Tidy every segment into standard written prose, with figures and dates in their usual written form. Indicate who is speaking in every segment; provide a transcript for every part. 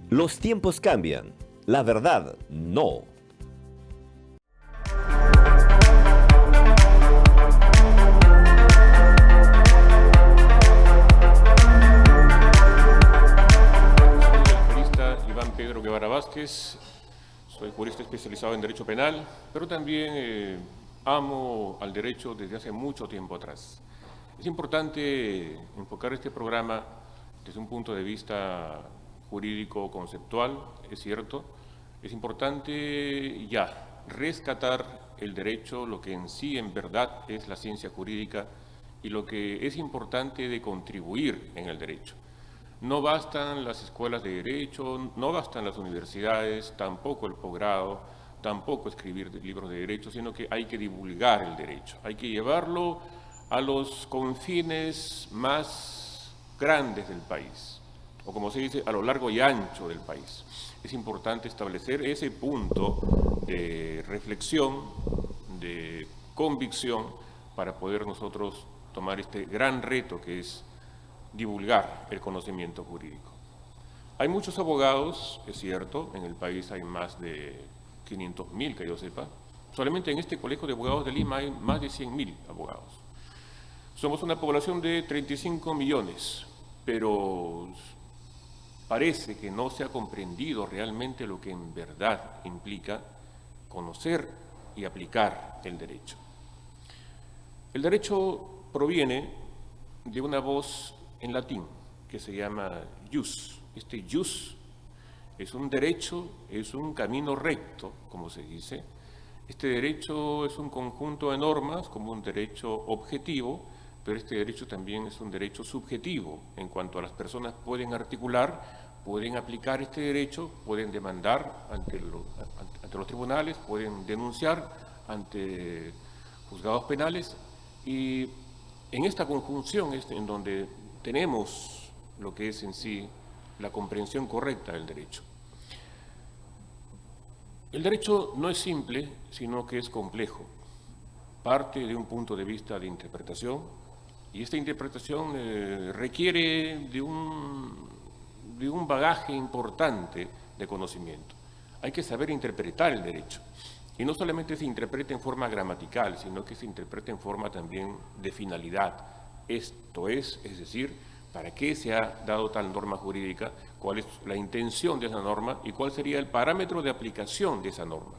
Speaker 1: Los tiempos cambian, la verdad no.
Speaker 2: Pedro Guevara Vázquez, soy jurista especializado en Derecho Penal, pero también amo al derecho desde hace mucho tiempo atrás. Es importante enfocar este programa desde un punto de vista jurídico conceptual, es cierto. Es importante ya rescatar el derecho, lo que en sí en verdad es la ciencia jurídica y lo que es importante de contribuir en el derecho. No bastan las escuelas de derecho, no bastan las universidades, tampoco el posgrado, tampoco escribir libros de derecho, sino que hay que divulgar el derecho, hay que llevarlo a los confines más grandes del país, o como se dice, a lo largo y ancho del país. Es importante establecer ese punto de reflexión, de convicción, para poder nosotros tomar este gran reto que es divulgar el conocimiento jurídico. Hay muchos abogados, es cierto, en el país hay más de 500.000 que yo sepa. Solamente en este Colegio de Abogados de Lima hay más de 100.000 abogados. Somos una población de 35 millones, pero parece que no se ha comprendido realmente lo que en verdad implica conocer y aplicar el derecho. El derecho proviene de una voz en latín, que se llama jus. Este jus es un derecho, es un camino recto, como se dice. Este derecho es un conjunto de normas, como un derecho objetivo, pero este derecho también es un derecho subjetivo, en cuanto a las personas pueden articular, pueden aplicar este derecho, pueden demandar ante los tribunales, pueden denunciar ante juzgados penales, y en esta conjunción es en donde tenemos lo que es en sí la comprensión correcta del derecho. El derecho no es simple, sino que es complejo. Parte de un punto de vista de interpretación, y esta interpretación requiere de un bagaje importante de conocimiento. Hay que saber interpretar el derecho. Y no solamente se interpreta en forma gramatical, sino que se interpreta en forma también de finalidad. Esto es decir, ¿para qué se ha dado tal norma jurídica? ¿Cuál es la intención de esa norma? ¿Y cuál sería el parámetro de aplicación de esa norma?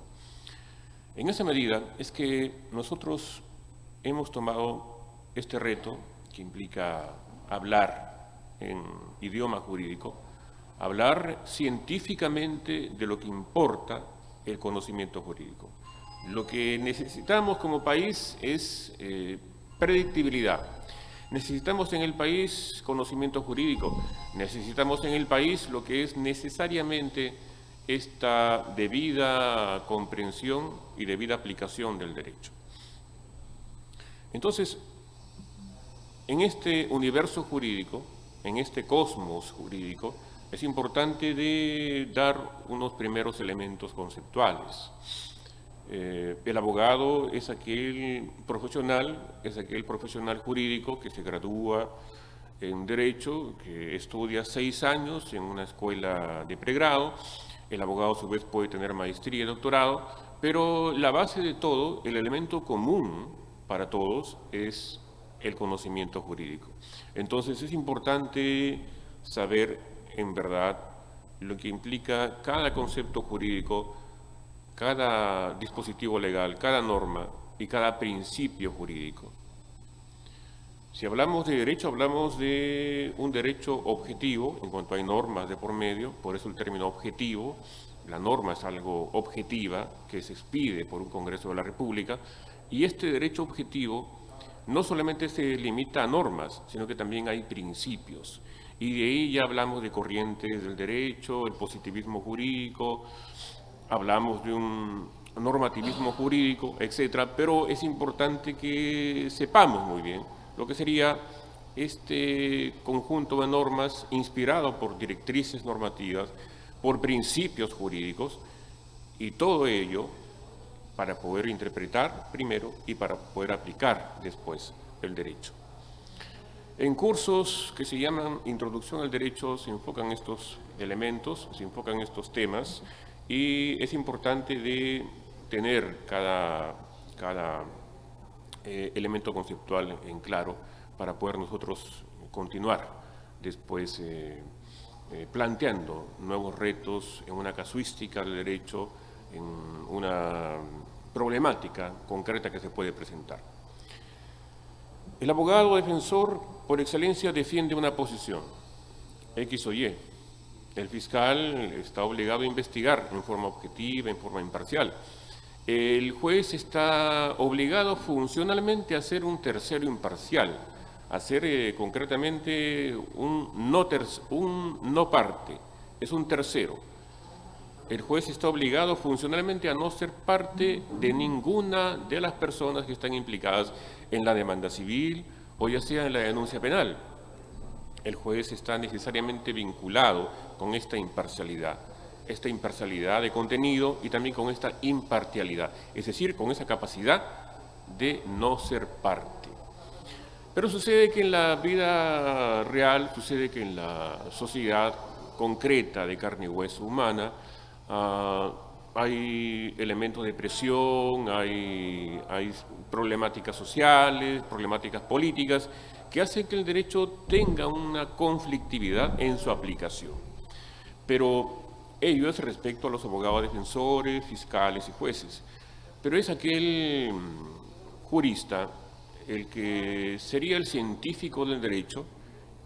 Speaker 2: En esa medida es que nosotros hemos tomado este reto que implica hablar en idioma jurídico, hablar científicamente de lo que importa el conocimiento jurídico. Lo que necesitamos como país es predictibilidad. Necesitamos en el país conocimiento jurídico, necesitamos en el país lo que es necesariamente esta debida comprensión y debida aplicación del derecho. Entonces, en este universo jurídico, en este cosmos jurídico, es importante de dar unos primeros elementos conceptuales. El abogado es aquel profesional jurídico que se gradúa en Derecho, que estudia 6 años en una escuela de pregrado. El abogado a su vez puede tener maestría y doctorado, pero la base de todo, el elemento común para todos es el conocimiento jurídico. Entonces es importante saber en verdad lo que implica cada concepto jurídico, cada dispositivo legal, cada norma y cada principio jurídico. Si hablamos de derecho, hablamos de un derecho objetivo, en cuanto hay normas de por medio, por eso el término objetivo. La norma es algo objetiva, que se expide por un Congreso de la República, y este derecho objetivo no solamente se limita a normas, sino que también hay principios. Y de ahí ya hablamos de corrientes del derecho, el positivismo jurídico, hablamos de un normativismo jurídico, etcétera, pero es importante que sepamos muy bien lo que sería este conjunto de normas inspirado por directrices normativas, por principios jurídicos, y todo ello para poder interpretar primero y para poder aplicar después el derecho. En cursos que se llaman Introducción al Derecho se enfocan estos elementos, se enfocan estos temas, y es importante de tener cada elemento conceptual en claro para poder nosotros continuar después planteando nuevos retos en una casuística del derecho, en una problemática concreta que se puede presentar. El abogado defensor, por excelencia, defiende una posición, X o Y. El fiscal está obligado a investigar en forma objetiva, en forma imparcial. El juez está obligado funcionalmente a ser un tercero imparcial, a ser concretamente un no parte, es un tercero. El juez está obligado funcionalmente a no ser parte de ninguna de las personas que están implicadas en la demanda civil o ya sea en la denuncia penal. El juez está necesariamente vinculado con esta imparcialidad de contenido y también con esta imparcialidad, es decir, con esa capacidad de no ser parte. Pero sucede que en la vida real, sucede que en la sociedad concreta de carne y hueso humana, hay elementos de presión, hay problemáticas sociales, problemáticas políticas, que hacen que el derecho tenga una conflictividad en su aplicación. Pero ello es respecto a los abogados defensores, fiscales y jueces. Pero es aquel jurista, el que sería el científico del derecho,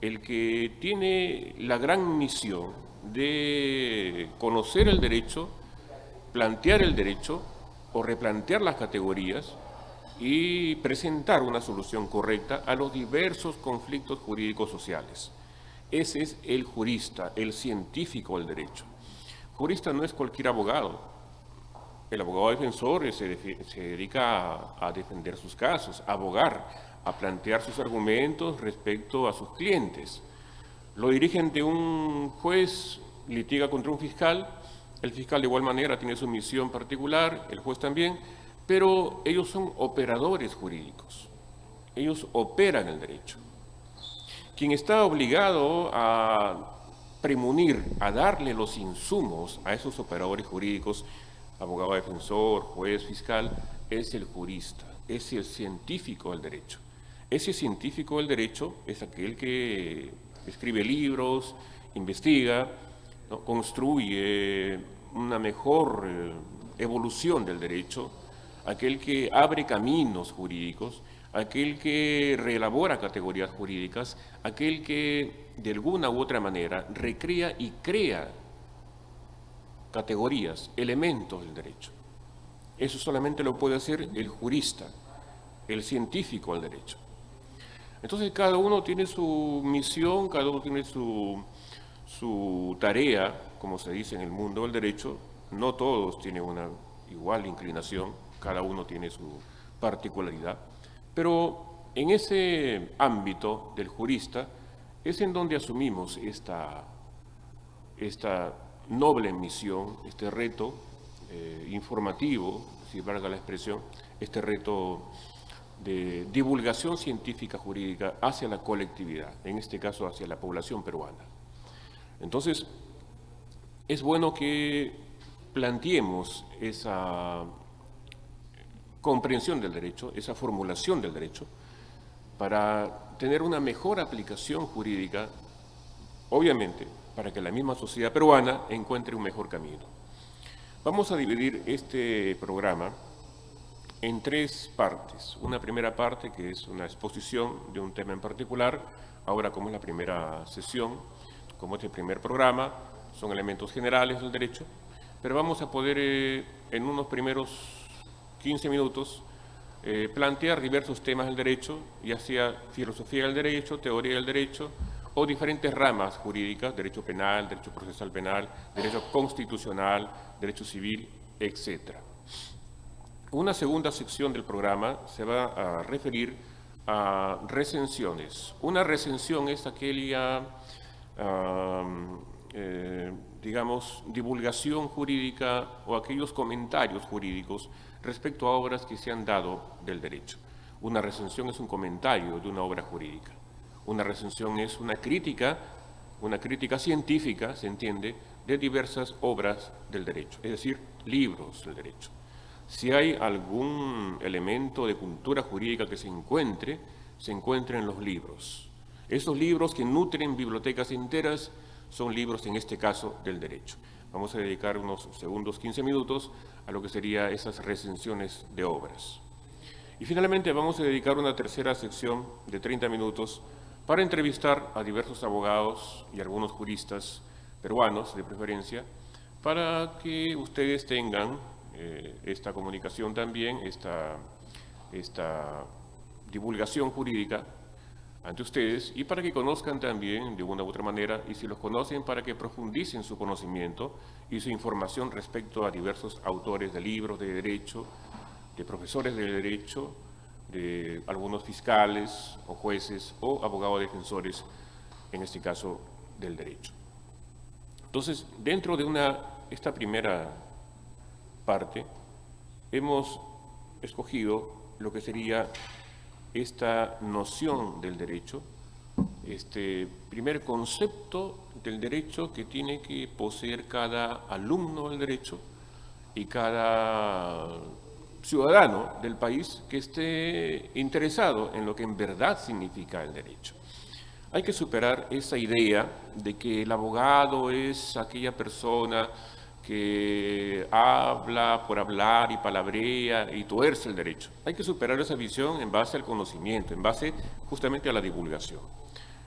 Speaker 2: el que tiene la gran misión de conocer el derecho, plantear el derecho o replantear las categorías y presentar una solución correcta a los diversos conflictos jurídicos sociales. Ese es el jurista, el científico del derecho. Jurista no es cualquier abogado. El abogado defensor se dedica a defender sus casos, a abogar, a plantear sus argumentos respecto a sus clientes. Lo dirige ante un juez, litiga contra un fiscal, el fiscal de igual manera tiene su misión particular, el juez también, pero ellos son operadores jurídicos, ellos operan el derecho. Quien está obligado a premunir, a darle los insumos a esos operadores jurídicos, abogado defensor, juez, fiscal, es el jurista, es el científico del derecho. Ese científico del derecho es aquel que escribe libros, investiga, ¿no? Construye una mejor evolución del derecho, aquel que abre caminos jurídicos, aquel que reelabora categorías jurídicas, aquel que de alguna u otra manera recrea y crea categorías, elementos del derecho. Eso solamente lo puede hacer el jurista, el científico del derecho. Entonces cada uno tiene su misión, cada uno tiene su tarea, como se dice en el mundo del derecho. No todos tienen una igual inclinación, cada uno tiene su particularidad, pero en ese ámbito del jurista es en donde asumimos esta noble misión, este reto informativo, si valga la expresión, este reto de divulgación científica jurídica hacia la colectividad, en este caso hacia la población peruana. Entonces, es bueno que planteemos esa comprensión del derecho, esa formulación del derecho, para tener una mejor aplicación jurídica, obviamente, para que la misma sociedad peruana encuentre un mejor camino. Vamos a dividir este programa en tres partes. Una primera parte que es una exposición de un tema en particular, ahora como es la primera sesión, como es el primer programa, son elementos generales del derecho, pero vamos a poder en unos primeros 15 minutos plantear diversos temas del derecho, ya sea filosofía del derecho, teoría del derecho, o diferentes ramas jurídicas, derecho penal, derecho procesal penal, derecho constitucional, derecho civil, etc. Una segunda sección del programa se va a referir a recensiones. Una recensión es aquella, digamos, divulgación jurídica o aquellos comentarios jurídicos respecto a obras que se han dado del derecho. Una recensión es un comentario de una obra jurídica. Una recensión es una crítica científica, se entiende, de diversas obras del derecho, es decir, libros del derecho. Si hay algún elemento de cultura jurídica que se encuentre en los libros. Esos libros que nutren bibliotecas enteras son libros, en este caso, del derecho. Vamos a dedicar unos segundos, 15 minutos, a lo que serían esas recensiones de obras. Y finalmente vamos a dedicar una tercera sección de 30 minutos para entrevistar a diversos abogados y algunos juristas peruanos, de preferencia, para que ustedes tengan esta comunicación también, esta divulgación jurídica ante ustedes y para que conozcan también de una u otra manera, y si los conocen, para que profundicen su conocimiento y su información respecto a diversos autores de libros de derecho, de profesores de derecho, de algunos fiscales o jueces o abogados defensores, en este caso del derecho. Entonces, dentro de esta primera parte, hemos escogido lo que sería esta noción del derecho, este primer concepto del derecho que tiene que poseer cada alumno del derecho y cada ciudadano del país que esté interesado en lo que en verdad significa el derecho. Hay que superar esa idea de que el abogado es aquella persona que habla por hablar y palabrea y tuerce el derecho. Hay que superar esa visión en base al conocimiento, en base justamente a la divulgación.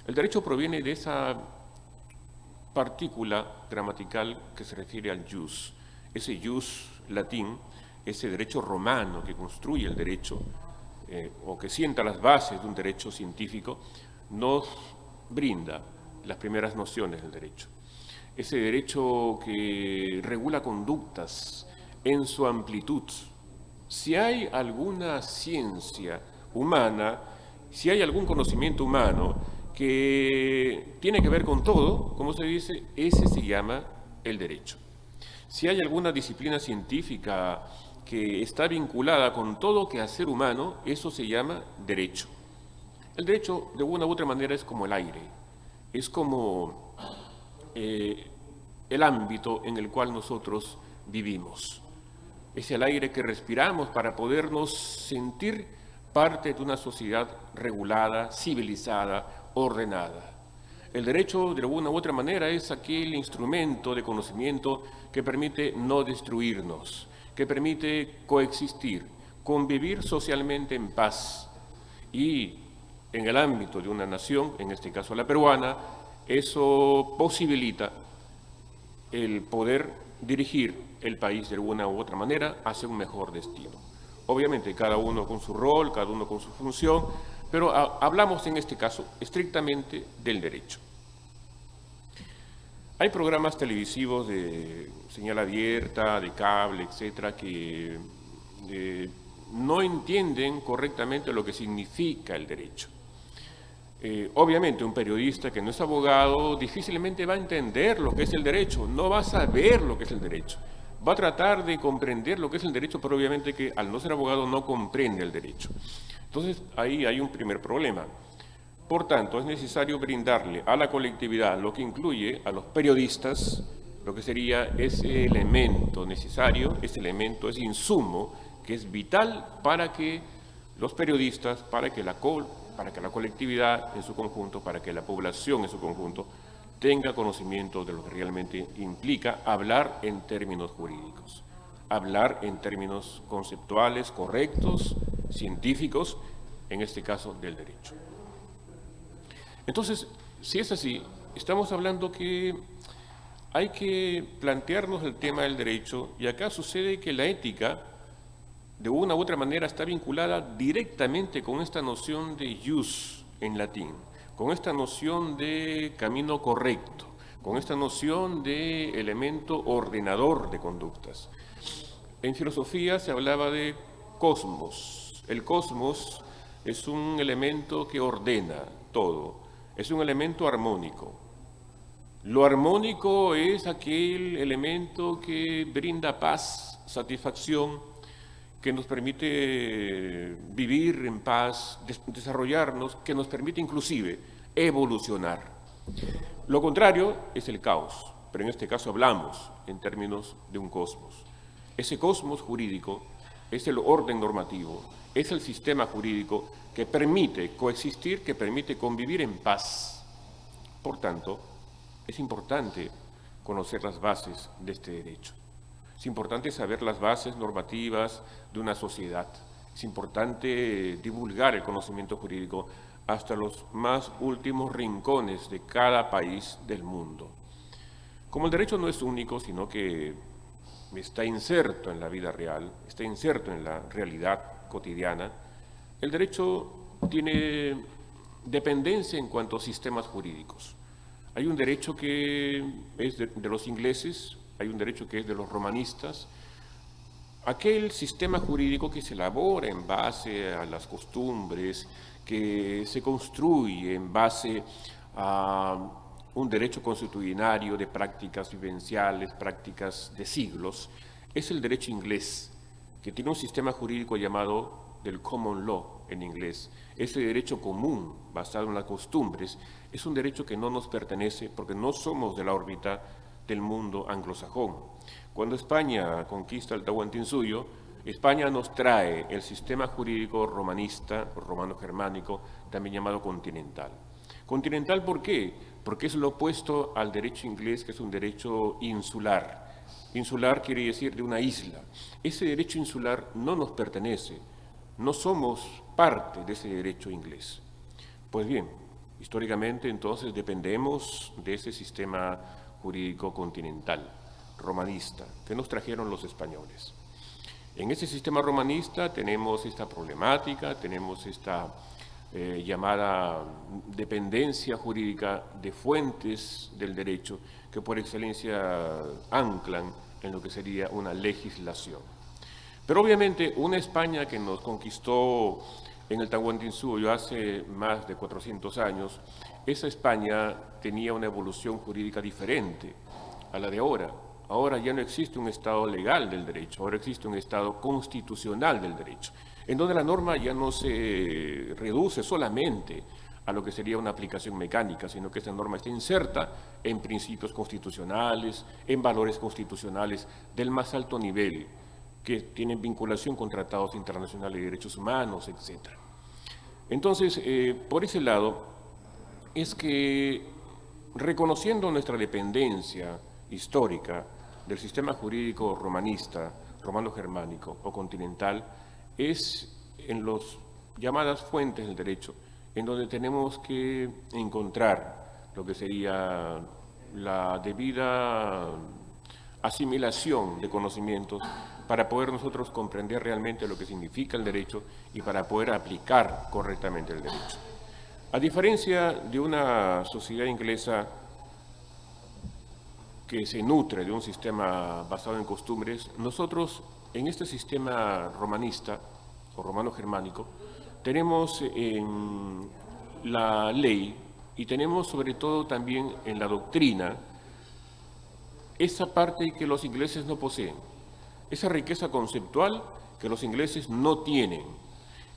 Speaker 2: El derecho proviene de esa partícula gramatical que se refiere al jus. Ese jus latín, ese derecho romano que construye el derecho o que sienta las bases de un derecho científico, nos brinda las primeras nociones del derecho. Ese derecho que regula conductas en su amplitud. Si hay alguna ciencia humana, si hay algún conocimiento humano que tiene que ver con todo, como se dice, ese se llama el derecho. Si hay alguna disciplina científica que está vinculada con todo quehacer humano, eso se llama derecho. El derecho, de una u otra manera, es como el aire, es como el ámbito en el cual nosotros vivimos. Es el aire que respiramos para podernos sentir parte de una sociedad regulada, civilizada, ordenada. El derecho, de alguna u otra manera, es aquel instrumento de conocimiento que permite no destruirnos, que permite coexistir, convivir socialmente en paz. Y en el ámbito de una nación, en este caso la peruana, eso posibilita el poder dirigir el país de alguna u otra manera hacia un mejor destino. Obviamente, cada uno con su rol, cada uno con su función, pero hablamos en este caso estrictamente del derecho. Hay programas televisivos de señal abierta, de cable, etcétera, que no entienden correctamente lo que significa el derecho. Obviamente, un periodista que no es abogado difícilmente va a entender lo que es el derecho, no va a saber lo que es el derecho. Va a tratar de comprender lo que es el derecho, pero obviamente que al no ser abogado no comprende el derecho. Entonces, ahí hay un primer problema. Por tanto, es necesario brindarle a la colectividad, lo que incluye a los periodistas, lo que sería ese elemento necesario, ese elemento, ese insumo que es vital para que los periodistas, para que la colectividad en su conjunto, para que la población en su conjunto tenga conocimiento de lo que realmente implica hablar en términos jurídicos, hablar en términos conceptuales, correctos, científicos, en este caso del derecho. Entonces, si es así, estamos hablando que hay que plantearnos el tema del derecho, y acá sucede que la ética, de una u otra manera, está vinculada directamente con esta noción de jus en latín, con esta noción de camino correcto, con esta noción de elemento ordenador de conductas. En filosofía se hablaba de cosmos. El cosmos es un elemento que ordena todo, es un elemento armónico. Lo armónico es aquel elemento que brinda paz, satisfacción, que nos permite vivir en paz, desarrollarnos, que nos permite inclusive evolucionar. Lo contrario es el caos, pero en este caso hablamos en términos de un cosmos. Ese cosmos jurídico es el orden normativo, es el sistema jurídico que permite coexistir, que permite convivir en paz. Por tanto, es importante conocer las bases de este derecho. Es importante saber las bases normativas de una sociedad. Es importante divulgar el conocimiento jurídico hasta los más últimos rincones de cada país del mundo. Como el derecho no es único, sino que está inserto en la vida real, está inserto en la realidad cotidiana, el derecho tiene dependencia en cuanto a sistemas jurídicos. Hay un derecho que es de los ingleses, hay un derecho que es de los romanistas. Aquel sistema jurídico que se elabora en base a las costumbres, que se construye en base a un derecho consuetudinario de prácticas vivenciales, prácticas de siglos, es el derecho inglés, que tiene un sistema jurídico llamado del common law en inglés. Ese derecho común, basado en las costumbres, es un derecho que no nos pertenece porque no somos de la órbita del mundo anglosajón. Cuando España conquista el Tahuantinsuyo, España nos trae el sistema jurídico romanista, romano-germánico, también llamado continental. ¿Continental por qué? Porque es lo opuesto al derecho inglés, que es un derecho insular. Insular quiere decir de una isla. Ese derecho insular no nos pertenece, no somos parte de ese derecho inglés. Pues bien, históricamente entonces dependemos de ese sistema jurídico continental, romanista, que nos trajeron los españoles. En ese sistema romanista tenemos esta problemática, tenemos esta llamada dependencia jurídica de fuentes del derecho que por excelencia anclan en lo que sería una legislación. Pero obviamente una España que nos conquistó en el Tahuantinsuyo hace más de 400 años, esa España tenía una evolución jurídica diferente a la de ahora. Ahora ya no existe un Estado legal del derecho, ahora existe un Estado constitucional del derecho, en donde la norma ya no se reduce solamente a lo que sería una aplicación mecánica, sino que esta norma está inserta en principios constitucionales, en valores constitucionales del más alto nivel, que tienen vinculación con tratados internacionales de derechos humanos, etc. Entonces, por ese lado, es que reconociendo nuestra dependencia histórica del sistema jurídico romanista, romano-germánico o continental, es en las llamadas fuentes del derecho en donde tenemos que encontrar lo que sería la debida asimilación de conocimientos para poder nosotros comprender realmente lo que significa el derecho y para poder aplicar correctamente el derecho. A diferencia de una sociedad inglesa que se nutre de un sistema basado en costumbres, nosotros en este sistema romanista o romano-germánico tenemos en la ley y tenemos sobre todo también en la doctrina esa parte que los ingleses no poseen, esa riqueza conceptual que los ingleses no tienen,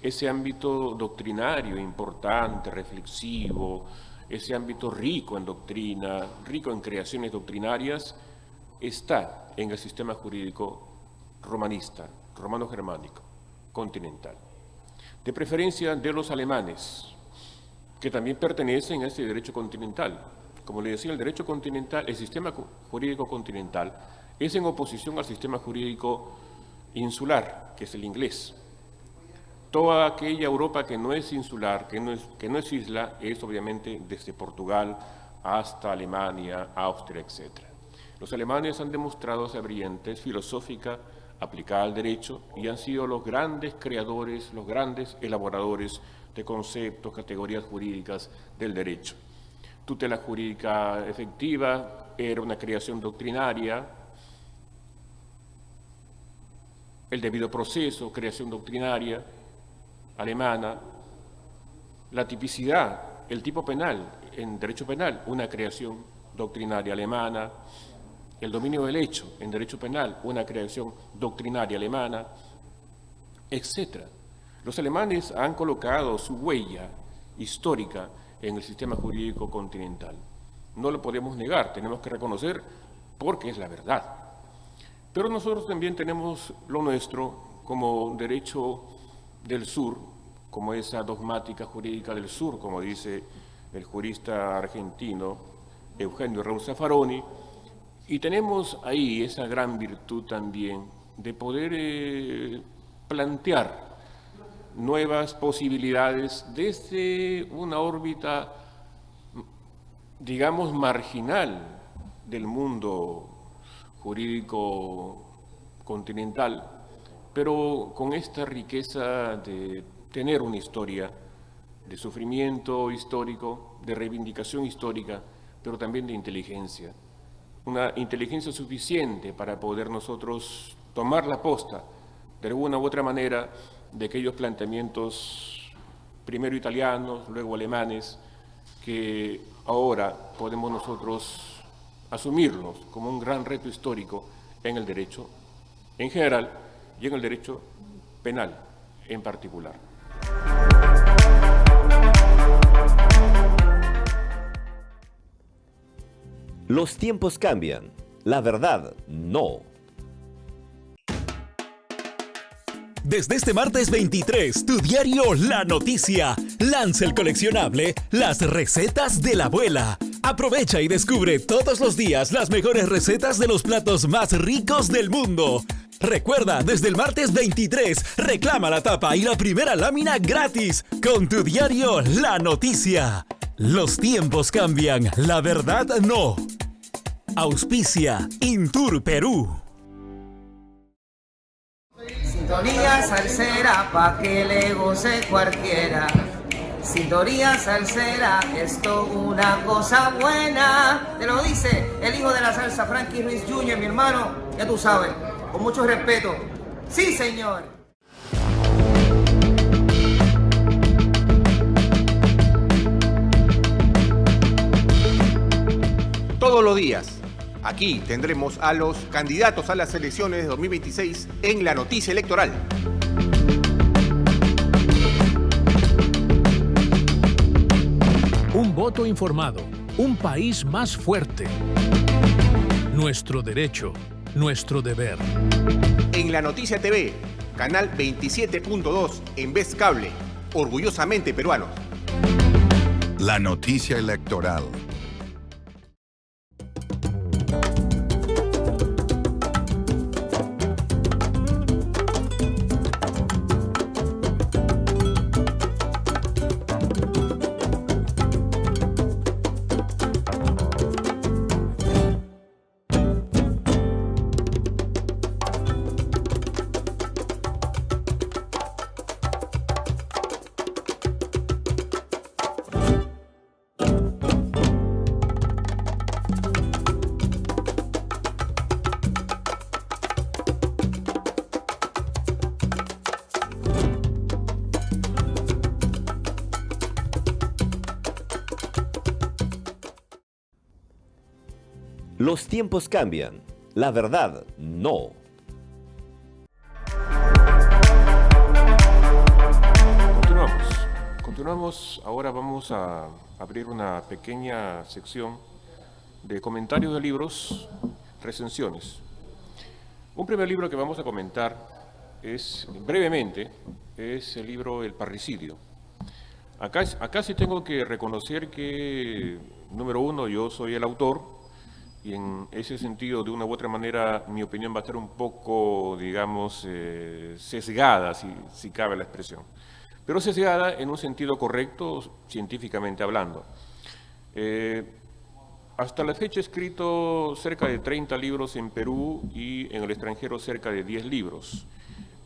Speaker 2: ese ámbito doctrinario importante, reflexivo, ese ámbito rico en doctrina, rico en creaciones doctrinarias, está en el sistema jurídico romanista, romano-germánico, continental. De preferencia de los alemanes, que también pertenecen a ese derecho continental. Como le decía, el derecho continental, el sistema jurídico continental, es en oposición al sistema jurídico insular, que es el inglés. Toda aquella Europa que no es insular, que no es isla, es obviamente desde Portugal hasta Alemania, Austria, etc. Los alemanes han demostrado esa brillantez filosófica aplicada al derecho y han sido los grandes creadores, los grandes elaboradores de conceptos, categorías jurídicas del derecho. Tutela jurídica efectiva era una creación doctrinaria, el debido proceso, creación doctrinaria alemana, la tipicidad, el tipo penal, en derecho penal, una creación doctrinaria alemana, el dominio del hecho en derecho penal, una creación doctrinaria alemana, etc. Los alemanes han colocado su huella histórica en el sistema jurídico continental. No lo podemos negar, tenemos que reconocer porque es la verdad. Pero nosotros también tenemos lo nuestro como derecho del sur, como esa dogmática jurídica del sur, como dice el jurista argentino Eugenio Raúl Zaffaroni, y tenemos ahí esa gran virtud también de poder plantear nuevas posibilidades desde una órbita, digamos, marginal del mundo jurídico continental, pero con esta riqueza de tener una historia de sufrimiento histórico, de reivindicación histórica, pero también de inteligencia. Una inteligencia suficiente para poder nosotros tomar la posta, de alguna u otra manera, de aquellos planteamientos, primero italianos, luego alemanes, que ahora podemos nosotros asumirlos como un gran reto histórico en el derecho en general y en el derecho penal en particular.
Speaker 1: Los tiempos cambian, la verdad no.
Speaker 3: Desde este martes 23, tu diario La Noticia lanza el coleccionable Las Recetas de la Abuela. Aprovecha y descubre todos los días las mejores recetas de los platos más ricos del mundo. Recuerda, desde el martes 23, reclama la tapa y la primera lámina gratis con tu diario La Noticia. Los tiempos cambian, la verdad no. Auspicia Intur Perú.
Speaker 4: Sintonía salsera pa' que le goce cualquiera. Sintonía salsera, esto una cosa buena. Te lo dice el hijo de la salsa, Frankie Ruiz Jr., mi hermano. Ya tú sabes, con mucho respeto. ¡Sí, señor!
Speaker 5: Todos los días, aquí tendremos a los candidatos a las elecciones de 2026 en La Noticia Electoral.
Speaker 6: Un voto informado, un país más fuerte. Nuestro derecho, nuestro deber.
Speaker 5: En La Noticia TV, canal 27.2 en Vez Cable, orgullosamente peruanos.
Speaker 7: La Noticia Electoral.
Speaker 1: Los tiempos cambian, la verdad no.
Speaker 2: Continuamos. Ahora vamos a abrir una pequeña sección de comentarios de libros, recensiones. Un primer libro que vamos a comentar brevemente, es el libro El Parricidio. Acá sí tengo que reconocer que, número uno, yo soy el autor, y en ese sentido, de una u otra manera, mi opinión va a estar un poco, digamos, sesgada, si cabe la expresión. Pero sesgada en un sentido correcto, científicamente hablando. Hasta la fecha he escrito cerca de 30 libros en Perú y en el extranjero cerca de 10 libros.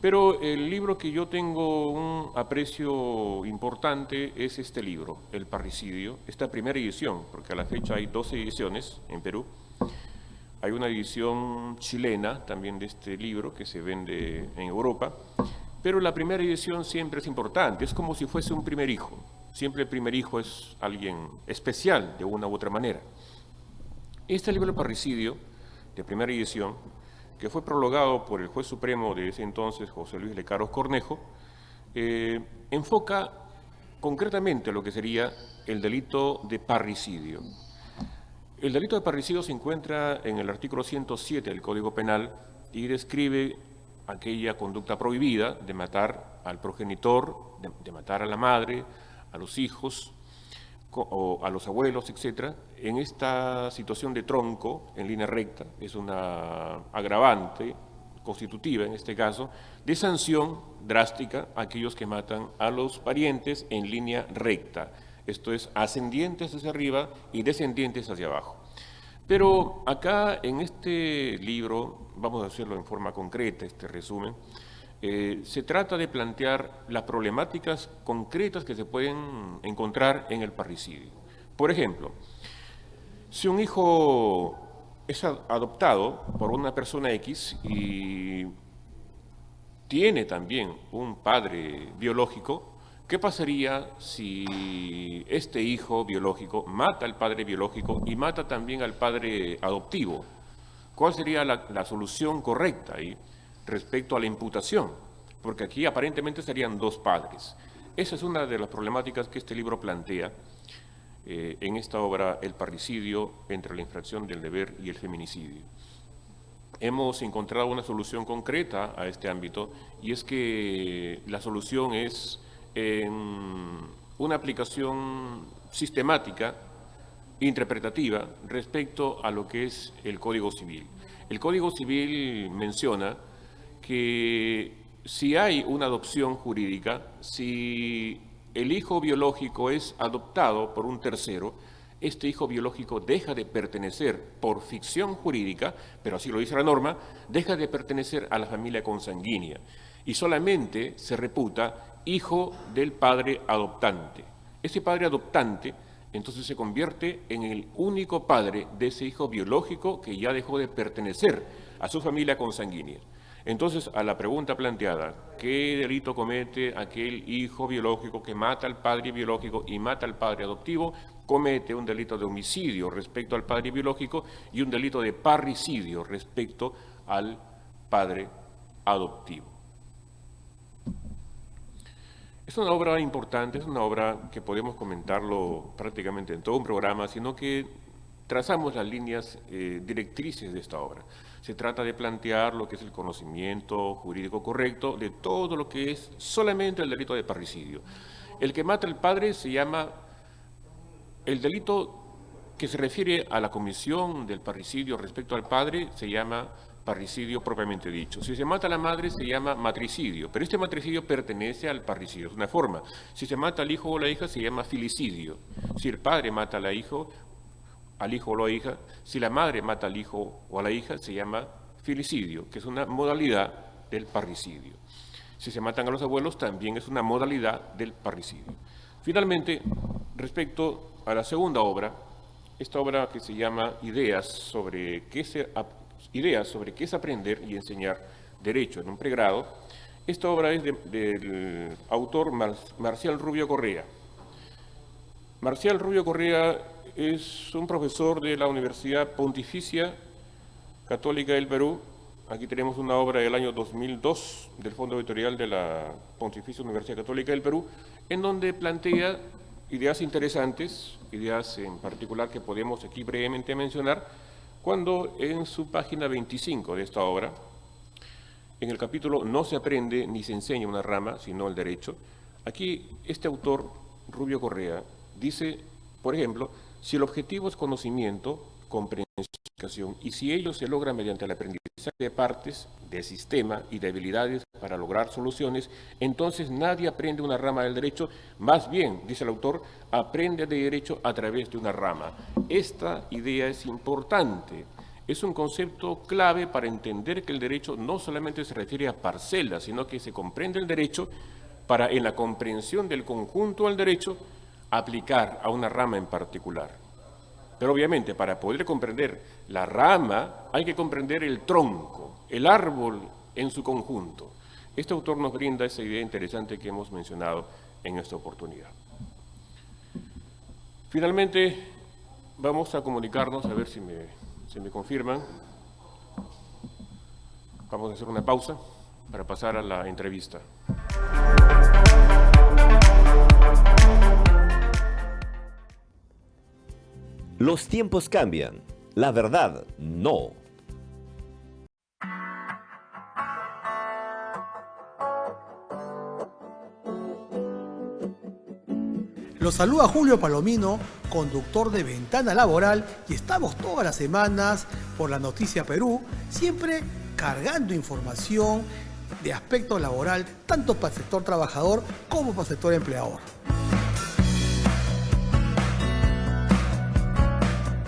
Speaker 2: Pero el libro que yo tengo un aprecio importante es este libro, El Parricidio, esta primera edición, porque a la fecha hay 12 ediciones en Perú. Hay una edición chilena también de este libro que se vende en Europa, pero la primera edición siempre es importante, es como si fuese un primer hijo. Siempre el primer hijo es alguien especial de una u otra manera. Este libro El Parricidio, de primera edición, que fue prologado por el juez supremo de ese entonces, José Luis Lecaros Cornejo, enfoca concretamente lo que sería el delito de parricidio. El delito de parricidio se encuentra en el artículo 107 del Código Penal y describe aquella conducta prohibida de matar al progenitor, de matar a la madre, a los hijos, o a los abuelos, etc. En esta situación de tronco, en línea recta, es una agravante constitutiva, en este caso, de sanción drástica a aquellos que matan a los parientes en línea recta. Esto es, ascendientes hacia arriba y descendientes hacia abajo. Pero acá, en este libro, vamos a hacerlo en forma concreta, este resumen, se trata de plantear las problemáticas concretas que se pueden encontrar en el parricidio. Por ejemplo, si un hijo es adoptado por una persona X y tiene también un padre biológico, ¿qué pasaría si este hijo biológico mata al padre biológico y mata también al padre adoptivo? ¿Cuál sería la solución correcta ahí respecto a la imputación? Porque aquí aparentemente serían dos padres. Esa es una de las problemáticas que este libro plantea en esta obra, El parricidio entre la infracción del deber y el feminicidio. Hemos encontrado una solución concreta a este ámbito, y es que la solución es una aplicación sistemática, interpretativa, respecto a lo que es el Código Civil. El Código Civil menciona que si hay una adopción jurídica, si el hijo biológico es adoptado por un tercero, este hijo biológico deja de pertenecer por ficción jurídica, pero así lo dice la norma, deja de pertenecer a la familia consanguínea y solamente se reputa hijo del padre adoptante. Ese padre adoptante entonces se convierte en el único padre de ese hijo biológico que ya dejó de pertenecer a su familia consanguínea. Entonces, a la pregunta planteada, ¿qué delito comete aquel hijo biológico que mata al padre biológico y mata al padre adoptivo? Comete un delito de homicidio respecto al padre biológico y un delito de parricidio respecto al padre adoptivo. Es una obra importante, es una obra que podemos comentarlo prácticamente en todo un programa, sino que trazamos las líneas directrices de esta obra. Se trata de plantear lo que es el conocimiento jurídico correcto de todo lo que es solamente el delito de parricidio. El que mata al padre se llama, el delito que se refiere a la comisión del parricidio respecto al padre se llama parricidio propiamente dicho. Si se mata a la madre se llama matricidio, pero este matricidio pertenece al parricidio, es una forma. Si se mata al hijo o la hija se llama filicidio. Si el padre mata al hijo o la hija, si la madre mata al hijo o a la hija se llama filicidio, que es una modalidad del parricidio. Si se matan a los abuelos también es una modalidad del parricidio. Finalmente, respecto a la segunda obra, esta obra que se llama Ideas sobre qué es aprender y enseñar derecho en un pregrado, esta obra es del autor Marcial Rubio Correa. Marcial Rubio Correa es un profesor de la Universidad Pontificia Católica del Perú. Aquí tenemos una obra del año 2002 del Fondo Editorial de la Pontificia Universidad Católica del Perú, en donde plantea ideas interesantes, ideas en particular que podemos aquí brevemente mencionar, cuando en su página 25 de esta obra, en el capítulo No se aprende ni se enseña una rama, sino el derecho, aquí este autor, Rubio Correa, dice, por ejemplo, si el objetivo es conocimiento, comprensión y si ello se logra mediante el aprendizaje de partes, de sistema y de habilidades para lograr soluciones, entonces nadie aprende una rama del derecho, más bien, dice el autor, aprende de derecho a través de una rama. Esta idea es importante, es un concepto clave para entender que el derecho no solamente se refiere a parcelas, sino que se comprende el derecho para, en la comprensión del conjunto del derecho, aplicar a una rama en particular. Pero obviamente para poder comprender la rama hay que comprender el tronco, el árbol en su conjunto. Este autor nos brinda esa idea interesante que hemos mencionado en esta oportunidad. Finalmente vamos a comunicarnos, a ver si me confirman. Vamos a hacer una pausa para pasar a la entrevista.
Speaker 1: Los tiempos cambian. La verdad, no.
Speaker 8: Los saluda Julio Palomino, conductor de Ventana Laboral, y estamos todas las semanas por La Noticia Perú, siempre cargando información de aspecto laboral, tanto para el sector trabajador como para el sector empleador.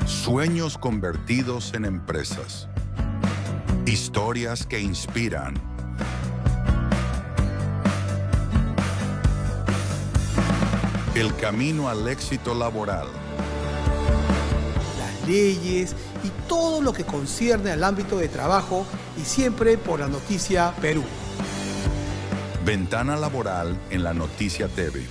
Speaker 7: Sueños convertidos en empresas. Historias que inspiran. El camino al éxito laboral.
Speaker 8: Las leyes y todo lo que concierne al ámbito de trabajo, y siempre por La Noticia Perú.
Speaker 7: Ventana Laboral en La Noticia TV.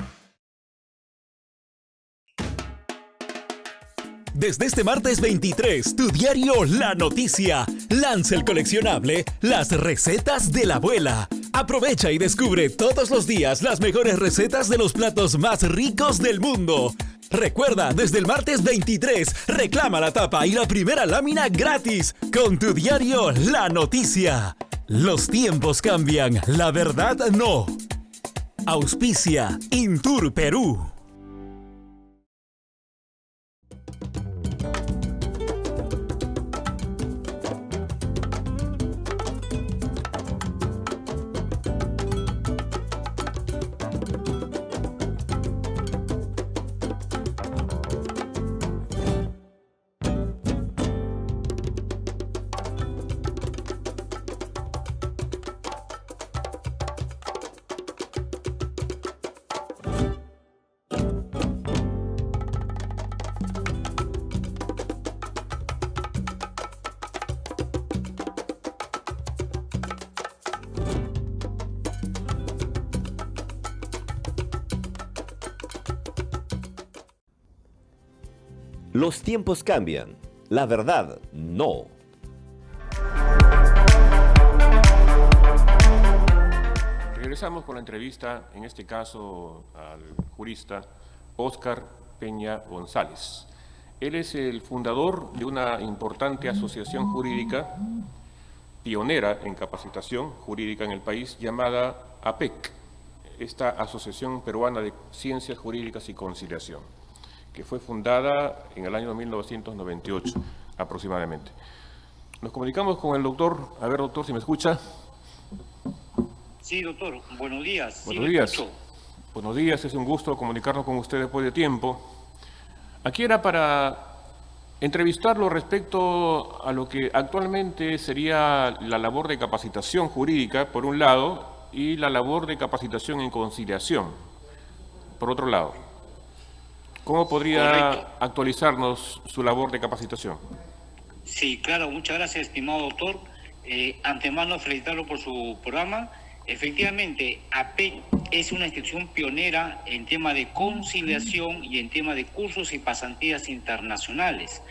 Speaker 3: Desde este martes 23, tu diario La Noticia lanza el coleccionable Las Recetas de la Abuela. Aprovecha y descubre todos los días las mejores recetas de los platos más ricos del mundo. Recuerda, desde el martes 23, reclama la tapa y la primera lámina gratis con tu diario La Noticia. Los tiempos cambian, la verdad no. Auspicia Intur Perú.
Speaker 1: Los tiempos cambian. La verdad, no.
Speaker 2: Regresamos con la entrevista, en este caso al jurista Óscar Peña González. Él es el fundador de una importante asociación jurídica, pionera en capacitación jurídica en el país, llamada APEC, esta Asociación Peruana de Ciencias Jurídicas y Conciliación, que fue fundada en el año 1998 aproximadamente. Nos comunicamos con el doctor. A ver, doctor, si me escucha.
Speaker 9: Sí, doctor. Buenos días.
Speaker 2: Buenos días. Buenos días, es un gusto comunicarnos con usted después de tiempo. Aquí era para entrevistarlo respecto a lo que actualmente sería la labor de capacitación jurídica, por un lado, y la labor de capacitación en conciliación, por otro lado. ¿Cómo podría actualizarnos su labor de capacitación?
Speaker 9: Sí, claro, muchas gracias, estimado doctor. Antemano, felicitarlo por su programa. Efectivamente, APEC es una institución pionera en tema de conciliación y en tema de cursos y pasantías internacionales.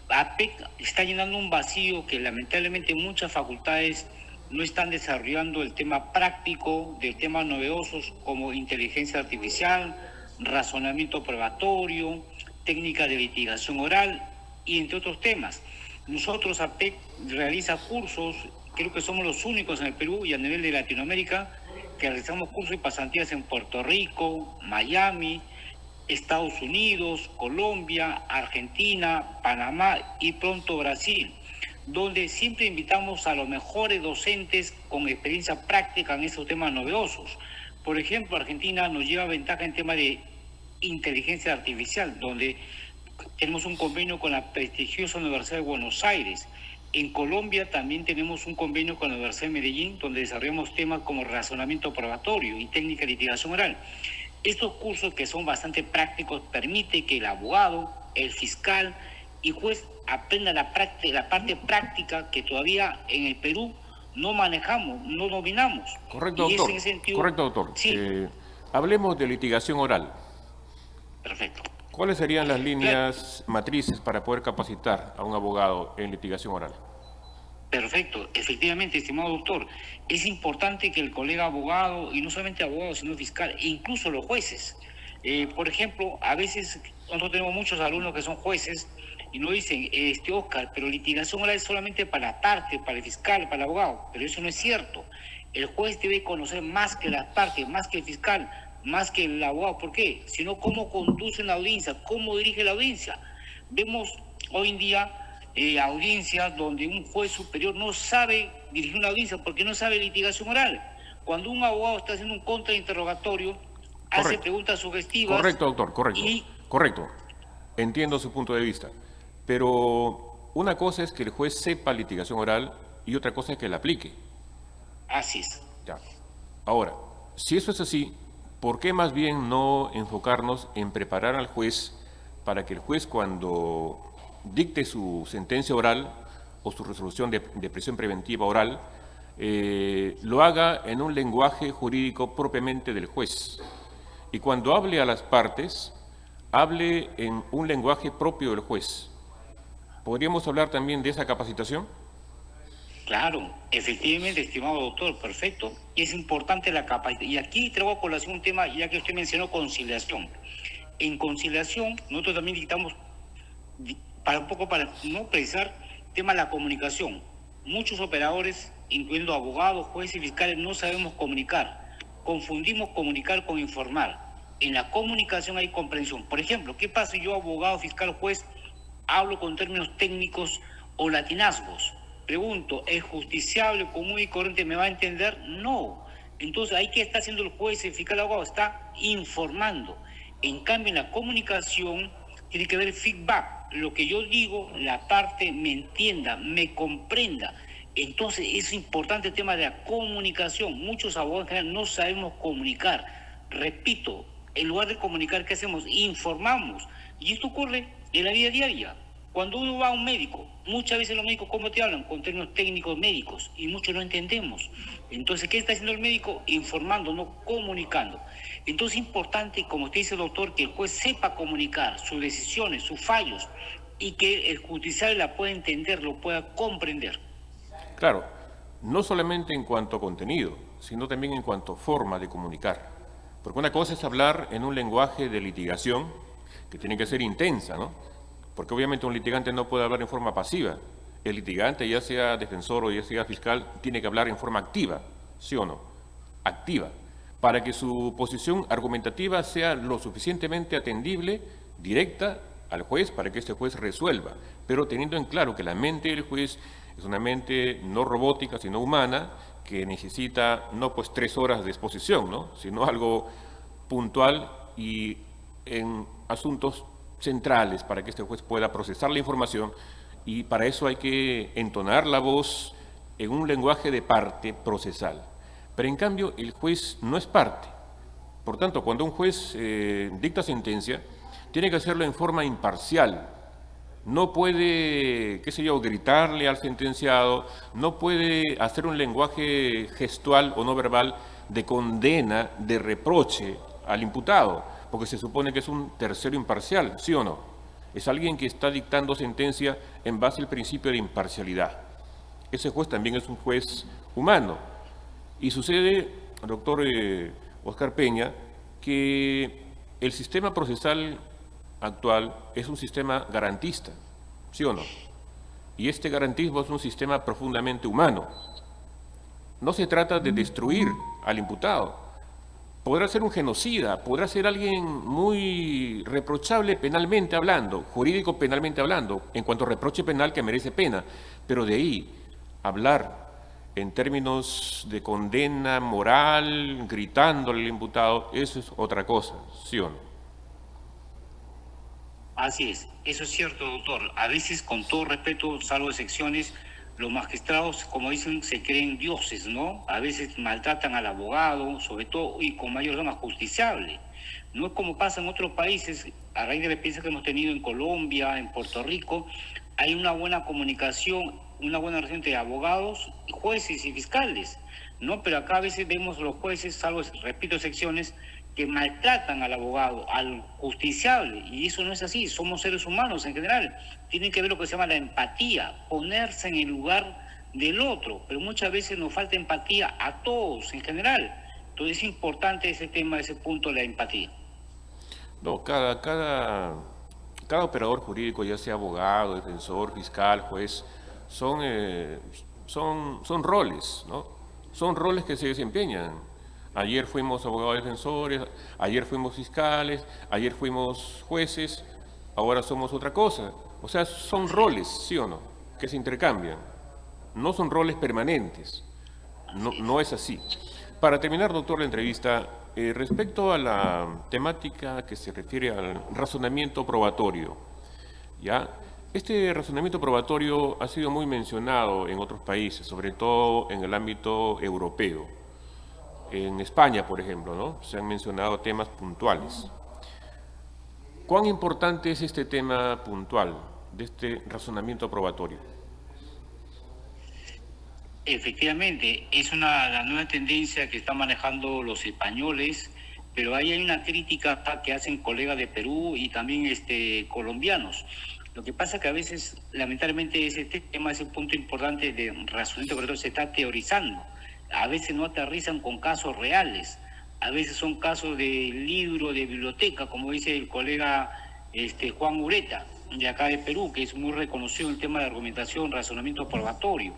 Speaker 9: APEC está llenando un vacío que lamentablemente muchas facultades no están desarrollando el tema práctico de temas novedosos como inteligencia artificial, razonamiento probatorio, técnica de litigación oral y entre otros temas. Nosotros, APEC, realiza cursos, creo que somos los únicos en el Perú y a nivel de Latinoamérica que realizamos cursos y pasantías en Puerto Rico, Miami, Estados Unidos, Colombia, Argentina, Panamá y pronto Brasil, donde siempre invitamos a los mejores docentes con experiencia práctica en estos temas novedosos. Por ejemplo, Argentina nos lleva ventaja en tema de inteligencia artificial, donde tenemos un convenio con la prestigiosa Universidad de Buenos Aires. En Colombia también tenemos un convenio con la Universidad de Medellín, donde desarrollamos temas como razonamiento probatorio y técnica de litigación oral. Estos cursos, que son bastante prácticos, permiten que el abogado, el fiscal y juez aprendan la parte práctica que todavía en el Perú no manejamos, no dominamos.
Speaker 2: Correcto, doctor. Correcto, doctor.
Speaker 9: Sí.
Speaker 2: Hablemos de litigación oral.
Speaker 9: Perfecto.
Speaker 2: ¿Cuáles serían las líneas matrices para poder capacitar a un abogado en litigación oral?
Speaker 9: Perfecto. Efectivamente, estimado doctor, es importante que el colega abogado, y no solamente abogado, sino fiscal, e incluso los jueces, por ejemplo, a veces nosotros tenemos muchos alumnos que son jueces y nos dicen, Oscar, pero litigación oral es solamente para la parte, para el fiscal, para el abogado, pero eso no es cierto. El juez debe conocer más que la parte, más que el fiscal, más que el abogado. ¿Por qué? Sino cómo conduce una audiencia, cómo dirige la audiencia. Vemos hoy en día audiencias donde un juez superior no sabe dirigir una audiencia porque no sabe litigación oral. Cuando un abogado está haciendo un contrainterrogatorio, hace preguntas sugestivas.
Speaker 2: Correcto, doctor, correcto. Correcto. Entiendo su punto de vista. Pero una cosa es que el juez sepa litigación oral y otra cosa es que la aplique.
Speaker 9: Así es.
Speaker 2: Ya. Ahora, si eso es así, ¿por qué más bien no enfocarnos en preparar al juez para que el juez, cuando dicte su sentencia oral o su resolución de prisión preventiva oral, lo haga en un lenguaje jurídico propiamente del juez? Y cuando hable a las partes, hable en un lenguaje propio del juez. ¿Podríamos hablar también de esa capacitación?
Speaker 9: Claro, efectivamente, estimado doctor, perfecto. Y es importante la capacidad. Y aquí traigo a colación un tema, ya que usted mencionó conciliación. En conciliación, nosotros también dictamos, para no precisar, tema de la comunicación. Muchos operadores, incluyendo abogados, jueces y fiscales, no sabemos comunicar. Confundimos comunicar con informar. En la comunicación hay comprensión. Por ejemplo, ¿qué pasa si yo, abogado, fiscal, juez, hablo con términos técnicos o latinazgos? Pregunto, ¿es justiciable, común y corriente? ¿Me va a entender? No. Entonces, ¿ahí qué está haciendo el juez, el fiscal, el abogado? Está informando. En cambio, en la comunicación tiene que haber feedback. Lo que yo digo, la parte me entienda, me comprenda. Entonces, es importante el tema de la comunicación. Muchos abogados en general no sabemos comunicar. Repito, en lugar de comunicar, ¿qué hacemos? Informamos. Y esto ocurre en la vida diaria. Cuando uno va a un médico, muchas veces los médicos, ¿cómo te hablan? Con términos técnicos médicos, y muchos no entendemos. Entonces, ¿qué está haciendo el médico? Informando, no comunicando. Entonces, es importante, como usted dice, doctor, que el juez sepa comunicar sus decisiones, sus fallos, y que el judicial la pueda entender, lo pueda comprender.
Speaker 2: Claro, no solamente en cuanto a contenido, sino también en cuanto a forma de comunicar. Porque una cosa es hablar en un lenguaje de litigación, que tiene que ser intensa, ¿no? Porque obviamente un litigante no puede hablar en forma pasiva. El litigante, ya sea defensor o ya sea fiscal, tiene que hablar en forma activa, ¿sí o no? Activa, para que su posición argumentativa sea lo suficientemente atendible, directa al juez, para que este juez resuelva. Pero teniendo en claro que la mente del juez es una mente no robótica, sino humana, que necesita no pues 3 horas de exposición, ¿no? Sino algo puntual y en asuntos centrales para que este juez pueda procesar la información, y para eso hay que entonar la voz en un lenguaje de parte procesal. Pero en cambio el juez no es parte. Por tanto, cuando un juez dicta sentencia, tiene que hacerlo en forma imparcial. No puede, qué sé yo, gritarle al sentenciado, no puede hacer un lenguaje gestual o no verbal de condena, de reproche al imputado, porque se supone que es un tercero imparcial, ¿sí o no? Es alguien que está dictando sentencia en base al principio de imparcialidad. Ese juez también es un juez humano. Y sucede, doctor Oscar Peña, que el sistema procesal actual es un sistema garantista, ¿sí o no? Y este garantismo es un sistema profundamente humano. No se trata de destruir al imputado. Podrá ser un genocida, podrá ser alguien muy reprochable penalmente hablando, jurídico penalmente hablando, en cuanto a reproche penal que merece pena, pero de ahí hablar en términos de condena moral, gritándole al imputado, eso es otra cosa, ¿sí o no?
Speaker 9: Así es, eso es cierto, doctor. A veces, con todo respeto, salvo excepciones, los magistrados, como dicen, se creen dioses, ¿no? A veces maltratan al abogado, sobre todo, y con mayor drama justiciable. No es como pasa en otros países, a raíz de la experiencia que hemos tenido en Colombia, en Puerto Rico, hay una buena comunicación, una buena relación entre abogados, jueces y fiscales, ¿no? Pero acá a veces vemos los jueces, salvo, repito, excepciones, que maltratan al abogado, al justiciable, y eso no es así. Somos seres humanos en general. Tienen que ver lo que se llama la empatía, ponerse en el lugar del otro, pero muchas veces nos falta empatía a todos en general. Entonces es importante ese tema, ese punto de la empatía.
Speaker 2: No, cada cada operador jurídico, ya sea abogado, defensor, fiscal, juez, son roles, ¿no? Son roles que se desempeñan. Ayer fuimos abogados defensores, ayer fuimos fiscales, ayer fuimos jueces, ahora somos otra cosa. O sea, son roles, ¿sí o no?, que se intercambian. No son roles permanentes. No es así. Para terminar, doctor, la entrevista, respecto a la temática que se refiere al razonamiento probatorio, ¿ya? Este razonamiento probatorio ha sido muy mencionado en otros países, sobre todo en el ámbito europeo. En España, por ejemplo, ¿no?, se han mencionado temas puntuales. ¿Cuán importante es este tema puntual de este razonamiento probatorio?
Speaker 9: Efectivamente, es la nueva tendencia que están manejando los españoles, pero ahí hay una crítica que hacen colegas de Perú y también colombianos. Lo que pasa es que a veces, lamentablemente, ese tema es un punto importante de razonamiento probatorio, se está teorizando. A veces no aterrizan con casos reales, a veces son casos de libro, de biblioteca, como dice el colega Juan Ureta, de acá de Perú, que es muy reconocido en el tema de argumentación, razonamiento probatorio.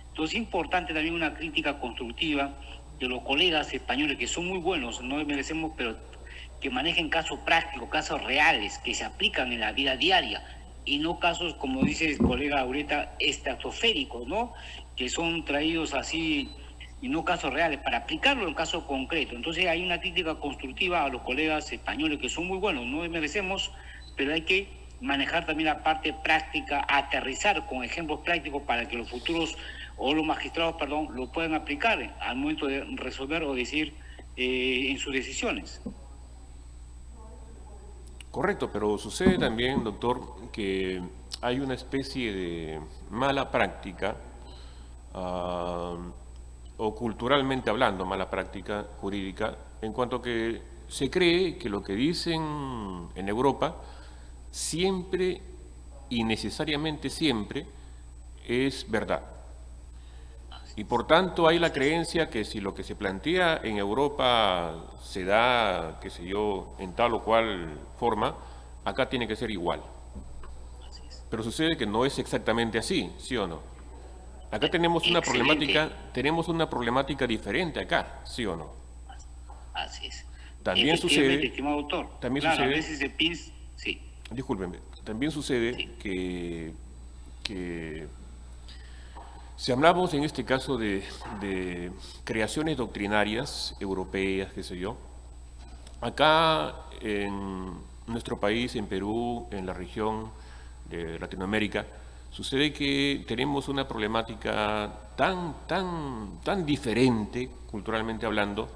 Speaker 9: Entonces es importante también una crítica constructiva de los colegas españoles, que son muy buenos, no merecemos, pero que manejen casos prácticos, casos reales, que se aplican en la vida diaria, y no casos, como dice el colega Ureta, estratosféricos, ¿no?, que son traídos así, y no casos reales, para aplicarlo en casos concretos. Entonces hay una crítica constructiva a los colegas españoles, que son muy buenos, no merecemos, pero hay que manejar también la parte práctica, aterrizar con ejemplos prácticos para que los futuros, o los magistrados, perdón, lo puedan aplicar al momento de resolver o decir en sus decisiones.
Speaker 2: Correcto, pero sucede también, doctor, que hay una especie de mala práctica, o culturalmente hablando, mala práctica jurídica, en cuanto a que se cree que lo que dicen en Europa siempre y necesariamente siempre es verdad. Y por tanto hay la creencia que si lo que se plantea en Europa se da, qué sé yo, en tal o cual forma, acá tiene que ser igual. Pero sucede que no es exactamente así, ¿sí o no? Acá tenemos una problemática diferente acá, ¿sí o no?
Speaker 9: Así es.
Speaker 2: También sucede,
Speaker 9: estimado doctor.
Speaker 2: También
Speaker 9: claro,
Speaker 2: sucede,
Speaker 9: a veces se piensa, sí.
Speaker 2: Discúlpenme, también sucede que si hablamos en este caso de creaciones doctrinarias europeas, qué sé yo, acá en nuestro país, en Perú, en la región de Latinoamérica, sucede que tenemos una problemática tan diferente, culturalmente hablando,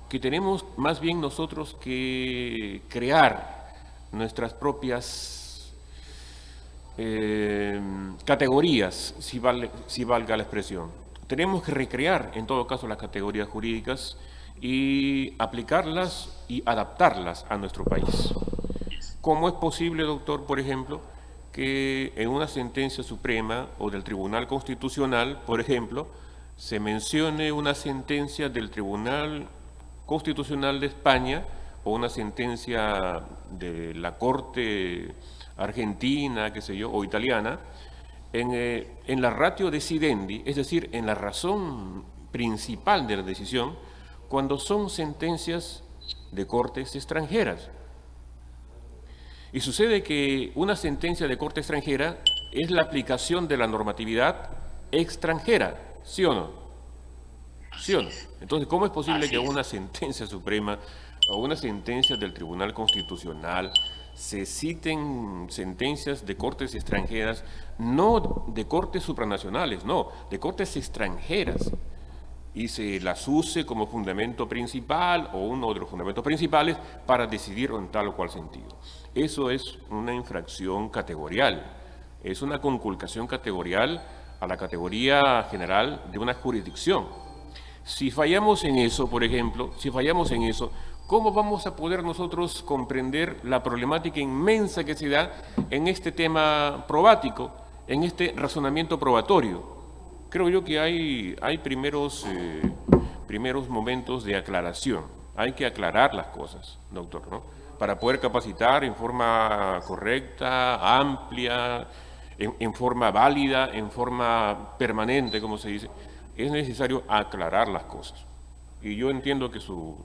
Speaker 2: que tenemos más bien nosotros que crear nuestras propias categorías, si valga la expresión. Tenemos que recrear, en todo caso, las categorías jurídicas y aplicarlas y adaptarlas a nuestro país. ¿Cómo es posible, doctor, por ejemplo, que en una sentencia suprema o del Tribunal Constitucional, por ejemplo, se mencione una sentencia del Tribunal Constitucional de España o una sentencia de la Corte argentina, qué sé yo, o italiana, en la ratio decidendi, es decir, en la razón principal de la decisión, cuando son sentencias de cortes extranjeras? Y sucede que una sentencia de corte extranjera es la aplicación de la normatividad extranjera, ¿sí o no? ¿Sí o no? Entonces, ¿cómo es posible que una sentencia suprema o una sentencia del Tribunal Constitucional se citen sentencias de cortes extranjeras, no de cortes supranacionales, no, de cortes extranjeras, y se las use como fundamento principal o uno de los fundamentos principales para decidir en tal o cual sentido? Eso es una infracción categorial, es una conculcación categorial a la categoría general de una jurisdicción. Si fallamos en eso, por ejemplo, ¿cómo vamos a poder nosotros comprender la problemática inmensa que se da en este tema probático, en este razonamiento probatorio? Creo yo que hay primeros momentos de aclaración. Hay que aclarar las cosas, doctor, ¿no?, para poder capacitar en forma correcta, amplia, en forma válida, en forma permanente, como se dice, es necesario aclarar las cosas. Y yo entiendo que su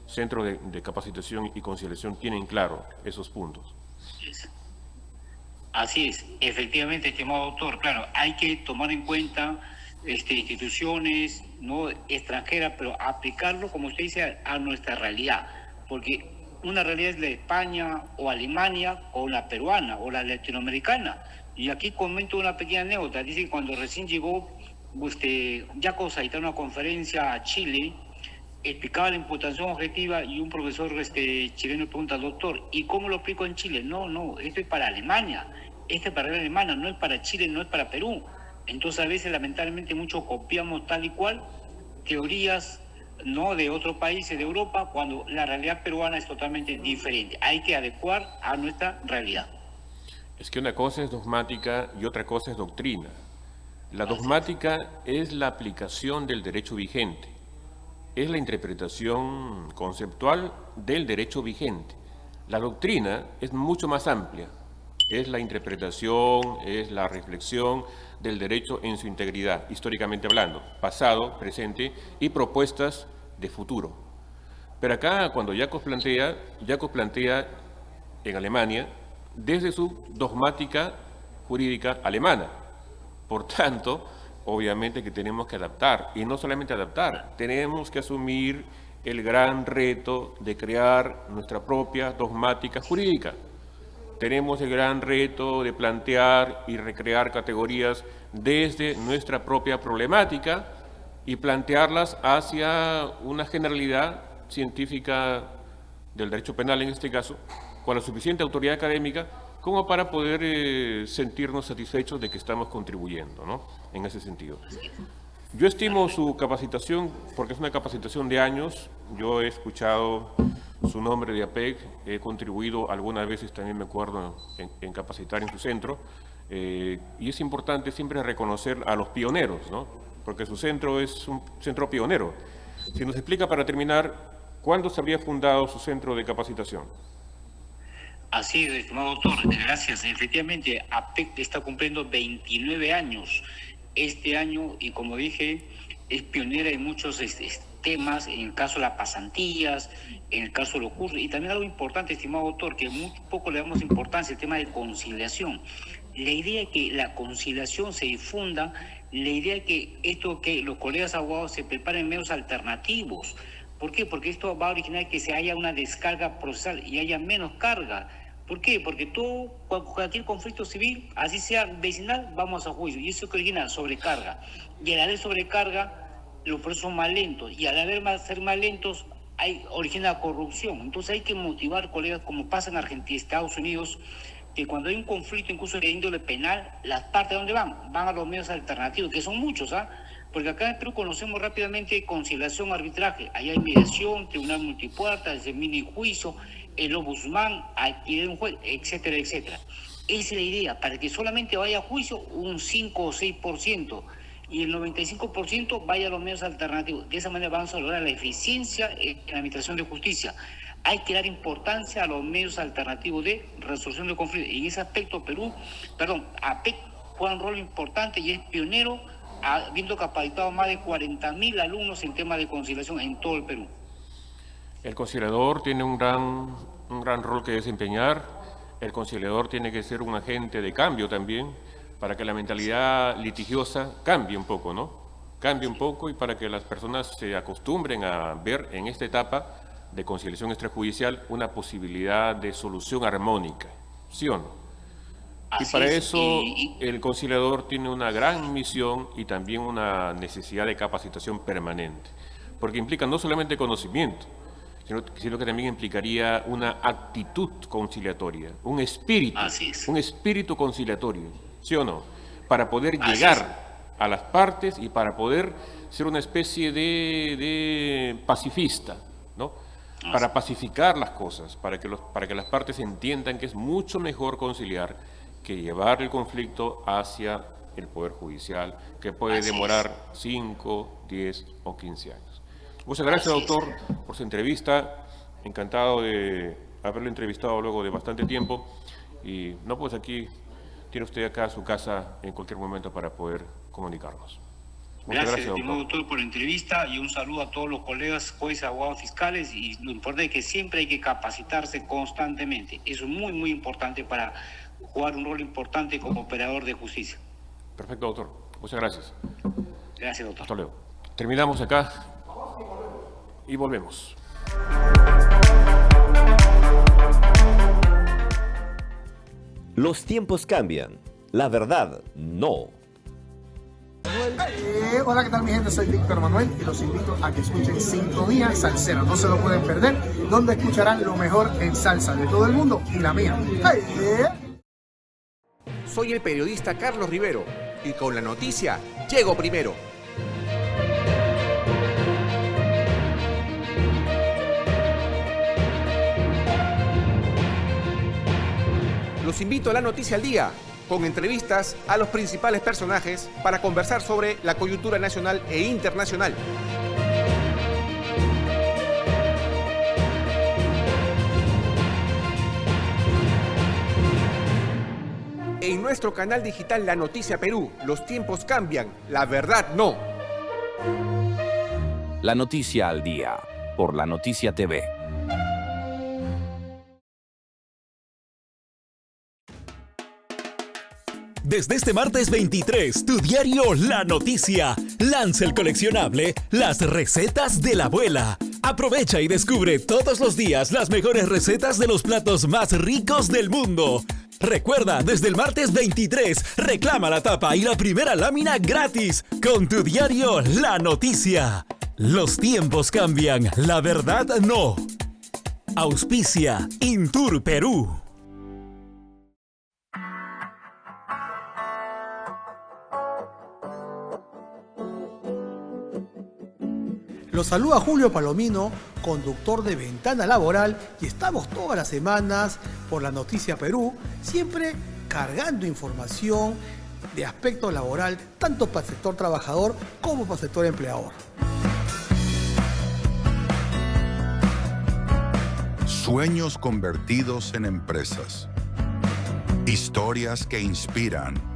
Speaker 2: centro de capacitación y conciliación tienen claro esos puntos.
Speaker 9: Así es, efectivamente, estimado doctor, claro, hay que tomar en cuenta instituciones no extranjeras, pero aplicarlo, como usted dice, a nuestra realidad, porque una realidad es la de España o Alemania o la peruana o la latinoamericana. Y aquí comento una pequeña anécdota. Dice que cuando recién llegó Jaco Saita a una conferencia a Chile, explicaba la imputación objetiva y un profesor chileno pregunta, doctor, ¿y cómo lo explico en Chile? No, esto es para Alemania, esto es para Alemania, no es para Chile, no es para Perú. Entonces a veces lamentablemente muchos copiamos tal y cual teorías no de otros países de Europa cuando la realidad peruana es totalmente diferente. Hay que adecuar a nuestra realidad.
Speaker 2: Es que una cosa es dogmática y otra cosa es doctrina. La dogmática es la aplicación del derecho vigente, es la interpretación conceptual del derecho vigente. La doctrina es mucho más amplia, es la interpretación, es la reflexión del derecho en su integridad, históricamente hablando, pasado, presente y propuestas de futuro. Pero acá, cuando Jaco plantea en Alemania desde su dogmática jurídica alemana. Por tanto, obviamente que tenemos que adaptar, y no solamente adaptar, tenemos que asumir el gran reto de crear nuestra propia dogmática jurídica. Tenemos el gran reto de plantear y recrear categorías desde nuestra propia problemática y plantearlas hacia una generalidad científica del derecho penal, en este caso, con la suficiente autoridad académica como para poder sentirnos satisfechos de que estamos contribuyendo, ¿no? En ese sentido. Yo estimo su capacitación, porque es una capacitación de años. Yo he escuchado su nombre de APEC, he contribuido algunas veces, también me acuerdo, en capacitar en su centro, y es importante siempre reconocer a los pioneros, ¿no? Porque su centro es un centro pionero. Si nos explica, para terminar, ¿cuándo se habría fundado su centro de capacitación?
Speaker 9: Así es, estimado doctor, gracias. Efectivamente, APEC está cumpliendo 29 años este año y, como dije, es pionera en muchos temas, en el caso de las pasantías, en el caso de los cursos, y también algo importante, estimado doctor, que muy poco le damos importancia, el tema de conciliación. La idea es que la conciliación se difunda, la idea es que los colegas abogados se preparen medios alternativos. ¿Por qué? Porque esto va a originar que se haya una descarga procesal y haya menos carga. ¿Por qué? Porque cualquier conflicto civil, así sea vecinal, vamos a juicio. Y eso que origina sobrecarga. Y al haber sobrecarga, los procesos son más lentos. Y al ser más lentos, origina corrupción. Entonces hay que motivar, colegas, como pasa en Argentina y Estados Unidos, que cuando hay un conflicto incluso de índole penal, las partes, ¿dónde van? Van a los medios alternativos, que son muchos, Porque acá en Perú conocemos rápidamente conciliación, arbitraje. Ahí hay mediación, tribunal multipuertas, el mini juicio, el ombudsman, alquiler un juez, etcétera, etcétera. Esa es la idea, para que solamente vaya a juicio un 5 o 6% y el 95% vaya a los medios alternativos. De esa manera vamos a lograr la eficiencia en la administración de justicia. Hay que dar importancia a los medios alternativos de resolución de conflictos. Y en ese aspecto APEC juega un rol importante y es pionero, habiendo capacitado más de 40.000 alumnos en temas de conciliación en todo el Perú.
Speaker 2: El conciliador tiene un gran rol que desempeñar. El conciliador tiene que ser un agente de cambio también, para que la mentalidad litigiosa cambie un poco, ¿no? Cambie un poco y para que las personas se acostumbren a ver en esta etapa de conciliación extrajudicial una posibilidad de solución armónica, ¿sí o no? Y para eso el conciliador tiene una gran misión y también una necesidad de capacitación permanente, porque implica no solamente conocimiento, sino que también implicaría una actitud conciliatoria, un espíritu conciliatorio, ¿sí o no? Para poder llegar a las partes y para poder ser una especie de pacifista, ¿no? Para pacificar las cosas, para que las partes entiendan que es mucho mejor conciliar que llevar el conflicto hacia el Poder Judicial, que puede demorar 5, 10 o 15 años. Muchas gracias, doctor, por su entrevista. Encantado de haberlo entrevistado luego de bastante tiempo. Y no, pues aquí tiene usted acá su casa en cualquier momento para poder comunicarnos. Muchas
Speaker 9: Gracias,
Speaker 2: doctor.
Speaker 9: estimado doctor, por la entrevista y un saludo a todos los colegas jueces, abogados fiscales, y lo importante es que siempre hay que capacitarse constantemente. Eso es muy, muy importante para jugar un rol importante como operador de justicia.
Speaker 2: Perfecto, doctor. Muchas gracias.
Speaker 9: Gracias, doctor.
Speaker 2: Hasta luego. Terminamos acá y volvemos.
Speaker 1: Los tiempos cambian, la verdad no.
Speaker 10: Hola, ¿qué tal mi gente? Soy Víctor Manuel y los invito a que escuchen Sintonía Salsera. No se lo pueden perder, donde escucharán lo mejor en salsa de todo el mundo y la mía.
Speaker 5: Soy el periodista Carlos Rivero y con la noticia llego primero. Los invito a la noticia al día, con entrevistas a los principales personajes para conversar sobre la coyuntura nacional e internacional. En nuestro canal digital La Noticia Perú, los tiempos cambian, la verdad no.
Speaker 11: La noticia al día, por La Noticia TV.
Speaker 3: Desde este martes 23, tu diario La Noticia lanza el coleccionable Las Recetas de la Abuela. Aprovecha y descubre todos los días las mejores recetas de los platos más ricos del mundo. Recuerda, desde el martes 23, reclama la tapa y la primera lámina gratis con tu diario La Noticia. Los tiempos cambian, la verdad no. Auspicia Intur Perú.
Speaker 8: Los saluda Julio Palomino, conductor de Ventana Laboral, y estamos todas las semanas por La Noticia Perú, siempre cargando información de aspecto laboral, tanto para el sector trabajador como para el sector empleador.
Speaker 7: Sueños convertidos en empresas. Historias que inspiran.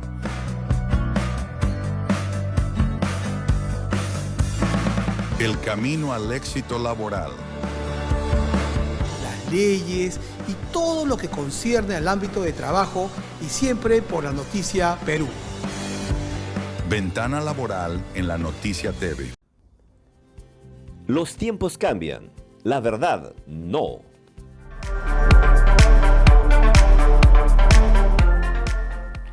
Speaker 7: El camino al éxito laboral.
Speaker 8: Las leyes y todo lo que concierne al ámbito de trabajo, y siempre por La Noticia Perú.
Speaker 7: Ventana laboral en La Noticia TV.
Speaker 1: Los tiempos cambian, la verdad no.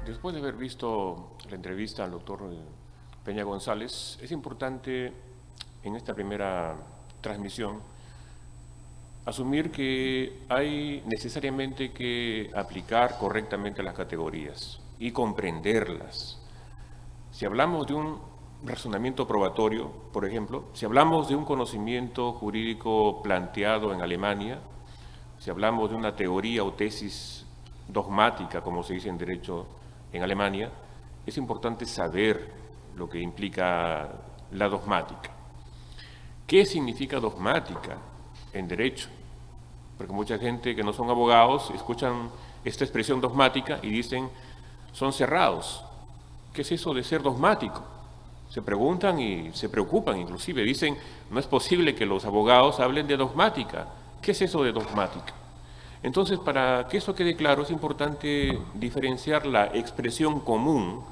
Speaker 2: Después de haber visto la entrevista al doctor Peña González, es importante en esta primera transmisión asumir que hay necesariamente que aplicar correctamente las categorías y comprenderlas. Si hablamos de un razonamiento probatorio, por ejemplo, si hablamos de un conocimiento jurídico planteado en Alemania, si hablamos de una teoría o tesis dogmática, como se dice en derecho en Alemania, es importante saber lo que implica la dogmática. ¿Qué significa dogmática en derecho? Porque mucha gente que no son abogados escuchan esta expresión dogmática y dicen, son cerrados. ¿Qué es eso de ser dogmático? Se preguntan y se preocupan inclusive. Dicen, no es posible que los abogados hablen de dogmática. ¿Qué es eso de dogmática? Entonces, para que eso quede claro, es importante diferenciar la expresión común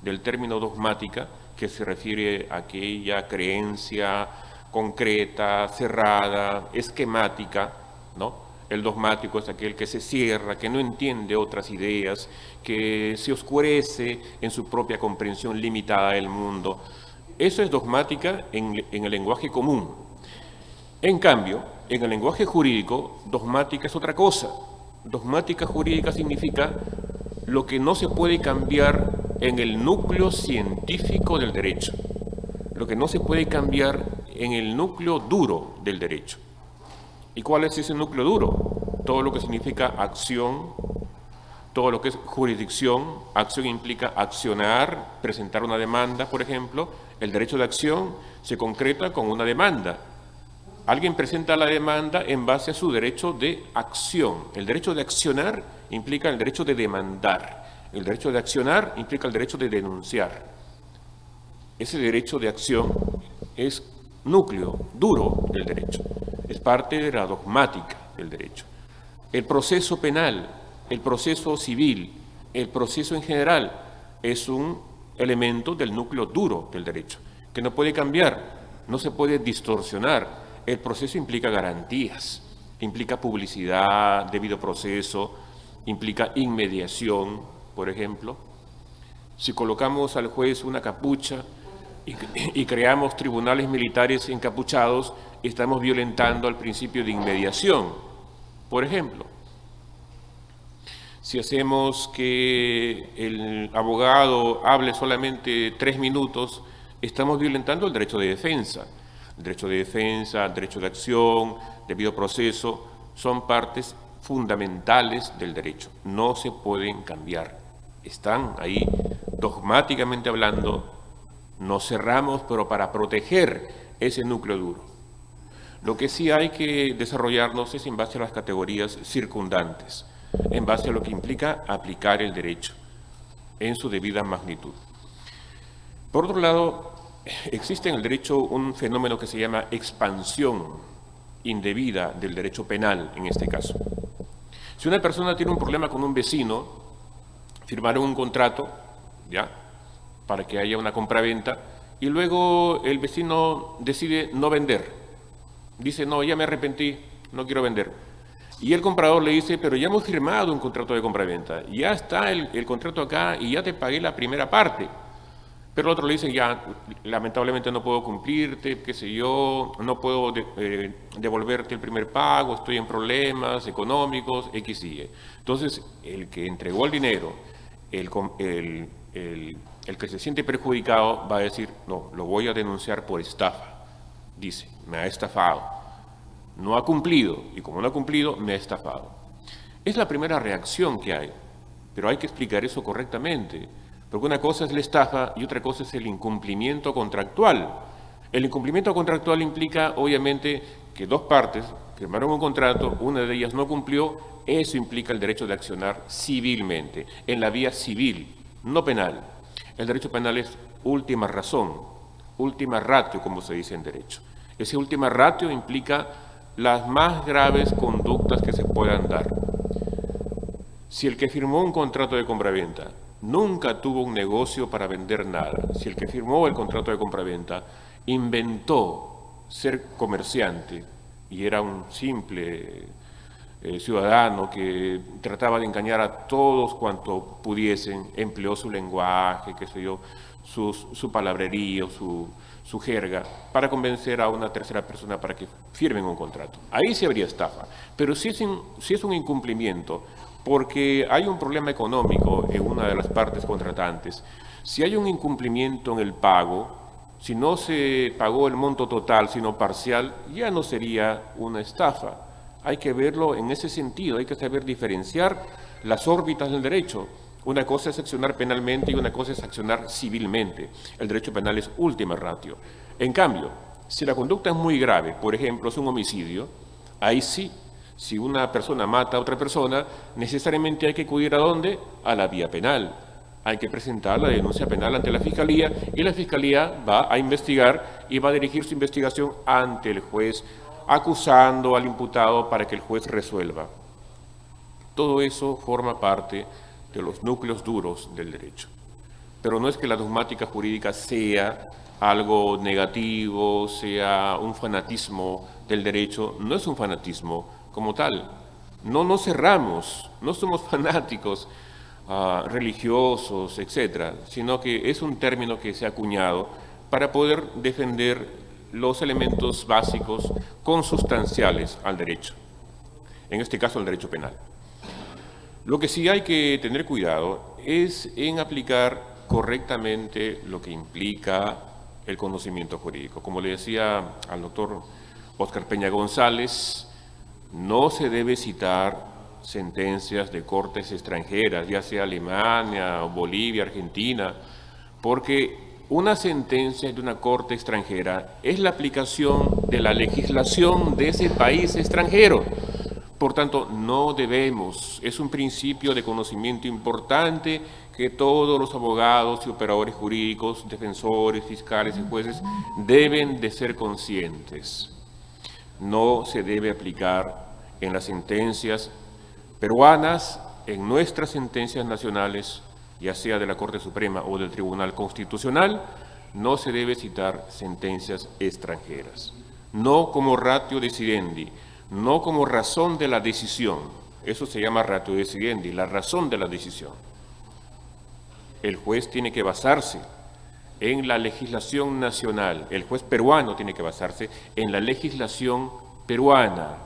Speaker 2: del término dogmática, que se refiere a aquella creencia concreta, cerrada, esquemática, ¿no? El dogmático es aquel que se cierra, que no entiende otras ideas, que se oscurece en su propia comprensión limitada del mundo. Eso es dogmática en el lenguaje común. En cambio, en el lenguaje jurídico, dogmática es otra cosa. Dogmática jurídica significa lo que no se puede cambiar en el núcleo científico del derecho, lo que no se puede cambiar en el núcleo duro del derecho. ¿Y cuál es ese núcleo duro? Todo lo que significa acción, todo lo que es jurisdicción. Acción implica accionar, presentar una demanda, por ejemplo. El derecho de acción se concreta con una demanda. Alguien presenta la demanda en base a su derecho de acción. El derecho de accionar implica el derecho de demandar. El derecho de accionar implica el derecho de denunciar. Ese derecho de acción es núcleo duro del derecho. Es parte de la dogmática del derecho. El proceso penal, el proceso civil, el proceso en general es un elemento del núcleo duro del derecho, que no puede cambiar, no se puede distorsionar. El proceso implica garantías, implica publicidad, debido proceso, implica inmediación, por ejemplo. Si colocamos al juez una capucha y creamos tribunales militares encapuchados, estamos violentando el principio de inmediación, por ejemplo. Si hacemos que el abogado hable solamente 3 minutos, estamos violentando el derecho de defensa. El derecho de defensa, el derecho de acción, debido proceso, son partes fundamentales del derecho. No se pueden cambiar. Están ahí dogmáticamente hablando. Nos cerramos, pero para proteger ese núcleo duro. Lo que sí hay que desarrollarnos es en base a las categorías circundantes, en base a lo que implica aplicar el derecho en su debida magnitud. Por otro lado, existe en el derecho un fenómeno que se llama expansión indebida del derecho penal, en este caso. Si una persona tiene un problema con un vecino, firmaron un contrato, ¿ya?, para que haya una compraventa, y luego el vecino decide no vender. Dice, no, ya me arrepentí, no quiero vender. Y el comprador le dice, pero ya hemos firmado un contrato de compraventa, ya está el contrato acá y ya te pagué la primera parte. Pero el otro le dice, ya, lamentablemente no puedo cumplirte, qué sé yo, no puedo devolverte el primer pago, estoy en problemas económicos, X y Y. Entonces, el que entregó el dinero, el que se siente perjudicado va a decir, no, lo voy a denunciar por estafa. Dice, me ha estafado. No ha cumplido, y como no ha cumplido, me ha estafado. Es la primera reacción que hay, pero hay que explicar eso correctamente. Porque una cosa es la estafa y otra cosa es el incumplimiento contractual. El incumplimiento contractual implica, obviamente, que dos partes firmaron un contrato, una de ellas no cumplió, eso implica el derecho de accionar civilmente, en la vía civil, no penal. El derecho penal es última razón, última ratio, como se dice en derecho. Ese última ratio implica las más graves conductas que se puedan dar. Si el que firmó un contrato de compraventa nunca tuvo un negocio para vender nada, si el que firmó el contrato de compraventa inventó ser comerciante y era un simple ciudadano que trataba de engañar a todos cuanto pudiesen, empleó su lenguaje, qué sé yo, su palabrerío, su jerga, para convencer a una tercera persona para que firmen un contrato. Ahí sí habría estafa, pero si es un incumplimiento, porque hay un problema económico en una de las partes contratantes. Si hay un incumplimiento en el pago, si no se pagó el monto total, sino parcial, ya no sería una estafa. Hay que verlo en ese sentido, hay que saber diferenciar las órbitas del derecho. Una cosa es accionar penalmente y una cosa es accionar civilmente. El derecho penal es última ratio. En cambio, si la conducta es muy grave, por ejemplo, es un homicidio, ahí sí. Si una persona mata a otra persona, necesariamente hay que acudir ¿a dónde? A la vía penal. Hay que presentar la denuncia penal ante la Fiscalía y la Fiscalía va a investigar y va a dirigir su investigación ante el juez, acusando al imputado para que el juez resuelva. Todo eso forma parte de los núcleos duros del derecho. Pero no es que la dogmática jurídica sea algo negativo, sea un fanatismo del derecho, no es un fanatismo como tal. No nos cerramos, no somos fanáticos religiosos, etcétera, sino que es un término que se ha acuñado para poder defender los elementos básicos consustanciales al derecho, en este caso al derecho penal. Lo que sí hay que tener cuidado es en aplicar correctamente lo que implica el conocimiento jurídico. Como le decía al doctor Óscar Peña González, no se debe citar sentencias de cortes extranjeras, ya sea Alemania, Bolivia, Argentina, porque una sentencia de una corte extranjera es la aplicación de la legislación de ese país extranjero. Por tanto, no debemos, es un principio de conocimiento importante que todos los abogados y operadores jurídicos, defensores, fiscales y jueces deben de ser conscientes. No se debe aplicar en las sentencias peruanas, en nuestras sentencias nacionales, ya sea de la Corte Suprema o del Tribunal Constitucional, no se debe citar sentencias extranjeras. No como ratio decidendi, no como razón de la decisión. Eso se llama ratio decidendi, la razón de la decisión. El juez tiene que basarse en la legislación nacional. El juez peruano tiene que basarse en la legislación peruana.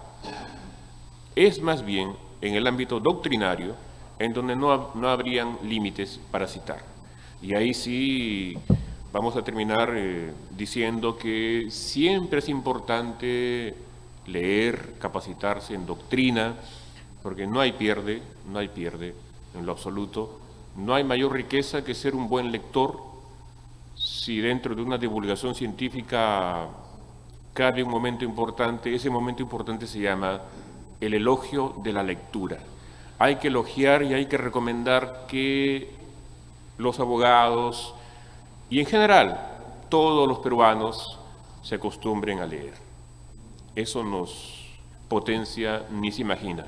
Speaker 2: Es más bien en el ámbito doctrinario en donde no habrían límites para citar. Y ahí sí vamos a terminar diciendo que siempre es importante leer, capacitarse en doctrina, porque no hay pierde en lo absoluto. No hay mayor riqueza que ser un buen lector. Si dentro de una divulgación científica cabe un momento importante, ese momento importante se llama el elogio de la lectura. Hay que elogiar y hay que recomendar que los abogados y en general todos los peruanos se acostumbren a leer. Eso nos potencia, ni se imagina.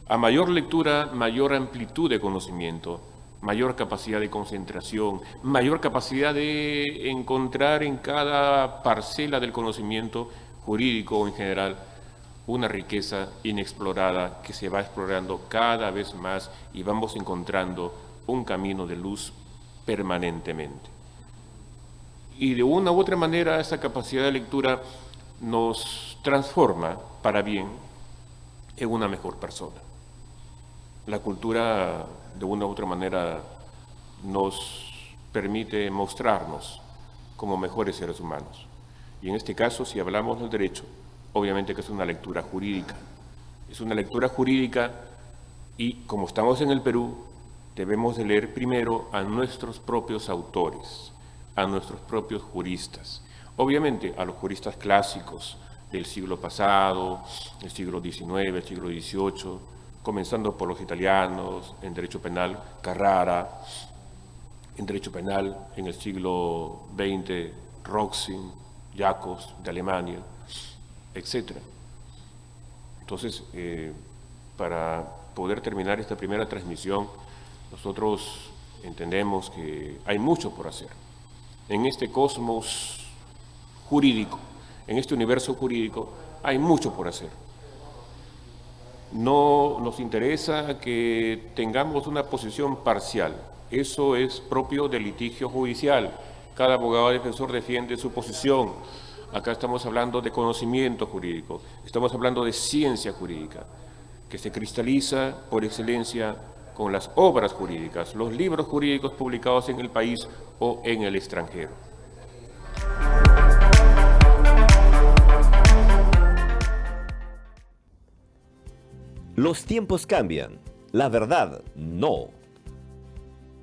Speaker 2: A mayor lectura, mayor amplitud de conocimiento, mayor capacidad de concentración, mayor capacidad de encontrar en cada parcela del conocimiento jurídico o en general una riqueza inexplorada que se va explorando cada vez más y vamos encontrando un camino de luz permanentemente. Y de una u otra manera esa capacidad de lectura nos transforma para bien en una mejor persona. La cultura de una u otra manera nos permite mostrarnos como mejores seres humanos. Y en este caso, si hablamos del derecho, obviamente que es una lectura jurídica. Es una lectura jurídica y como estamos en el Perú, debemos de leer primero a nuestros propios autores, a nuestros propios juristas. Obviamente a los juristas clásicos del siglo pasado, el siglo XIX, el siglo XVIII, comenzando por los italianos, en derecho penal, Carrara, en derecho penal, en el siglo XX, Roxin, Jacobs, de Alemania, etc. Entonces, para poder terminar esta primera transmisión, nosotros entendemos que hay mucho por hacer. En este cosmos jurídico, en este universo jurídico, hay mucho por hacer. No nos interesa que tengamos una posición parcial. Eso es propio del litigio judicial. Cada abogado defensor defiende su posición. Acá estamos hablando de conocimiento jurídico, estamos hablando de ciencia jurídica, que se cristaliza por excelencia con las obras jurídicas, los libros jurídicos publicados en el país o en el extranjero.
Speaker 1: Los tiempos cambian, la verdad no.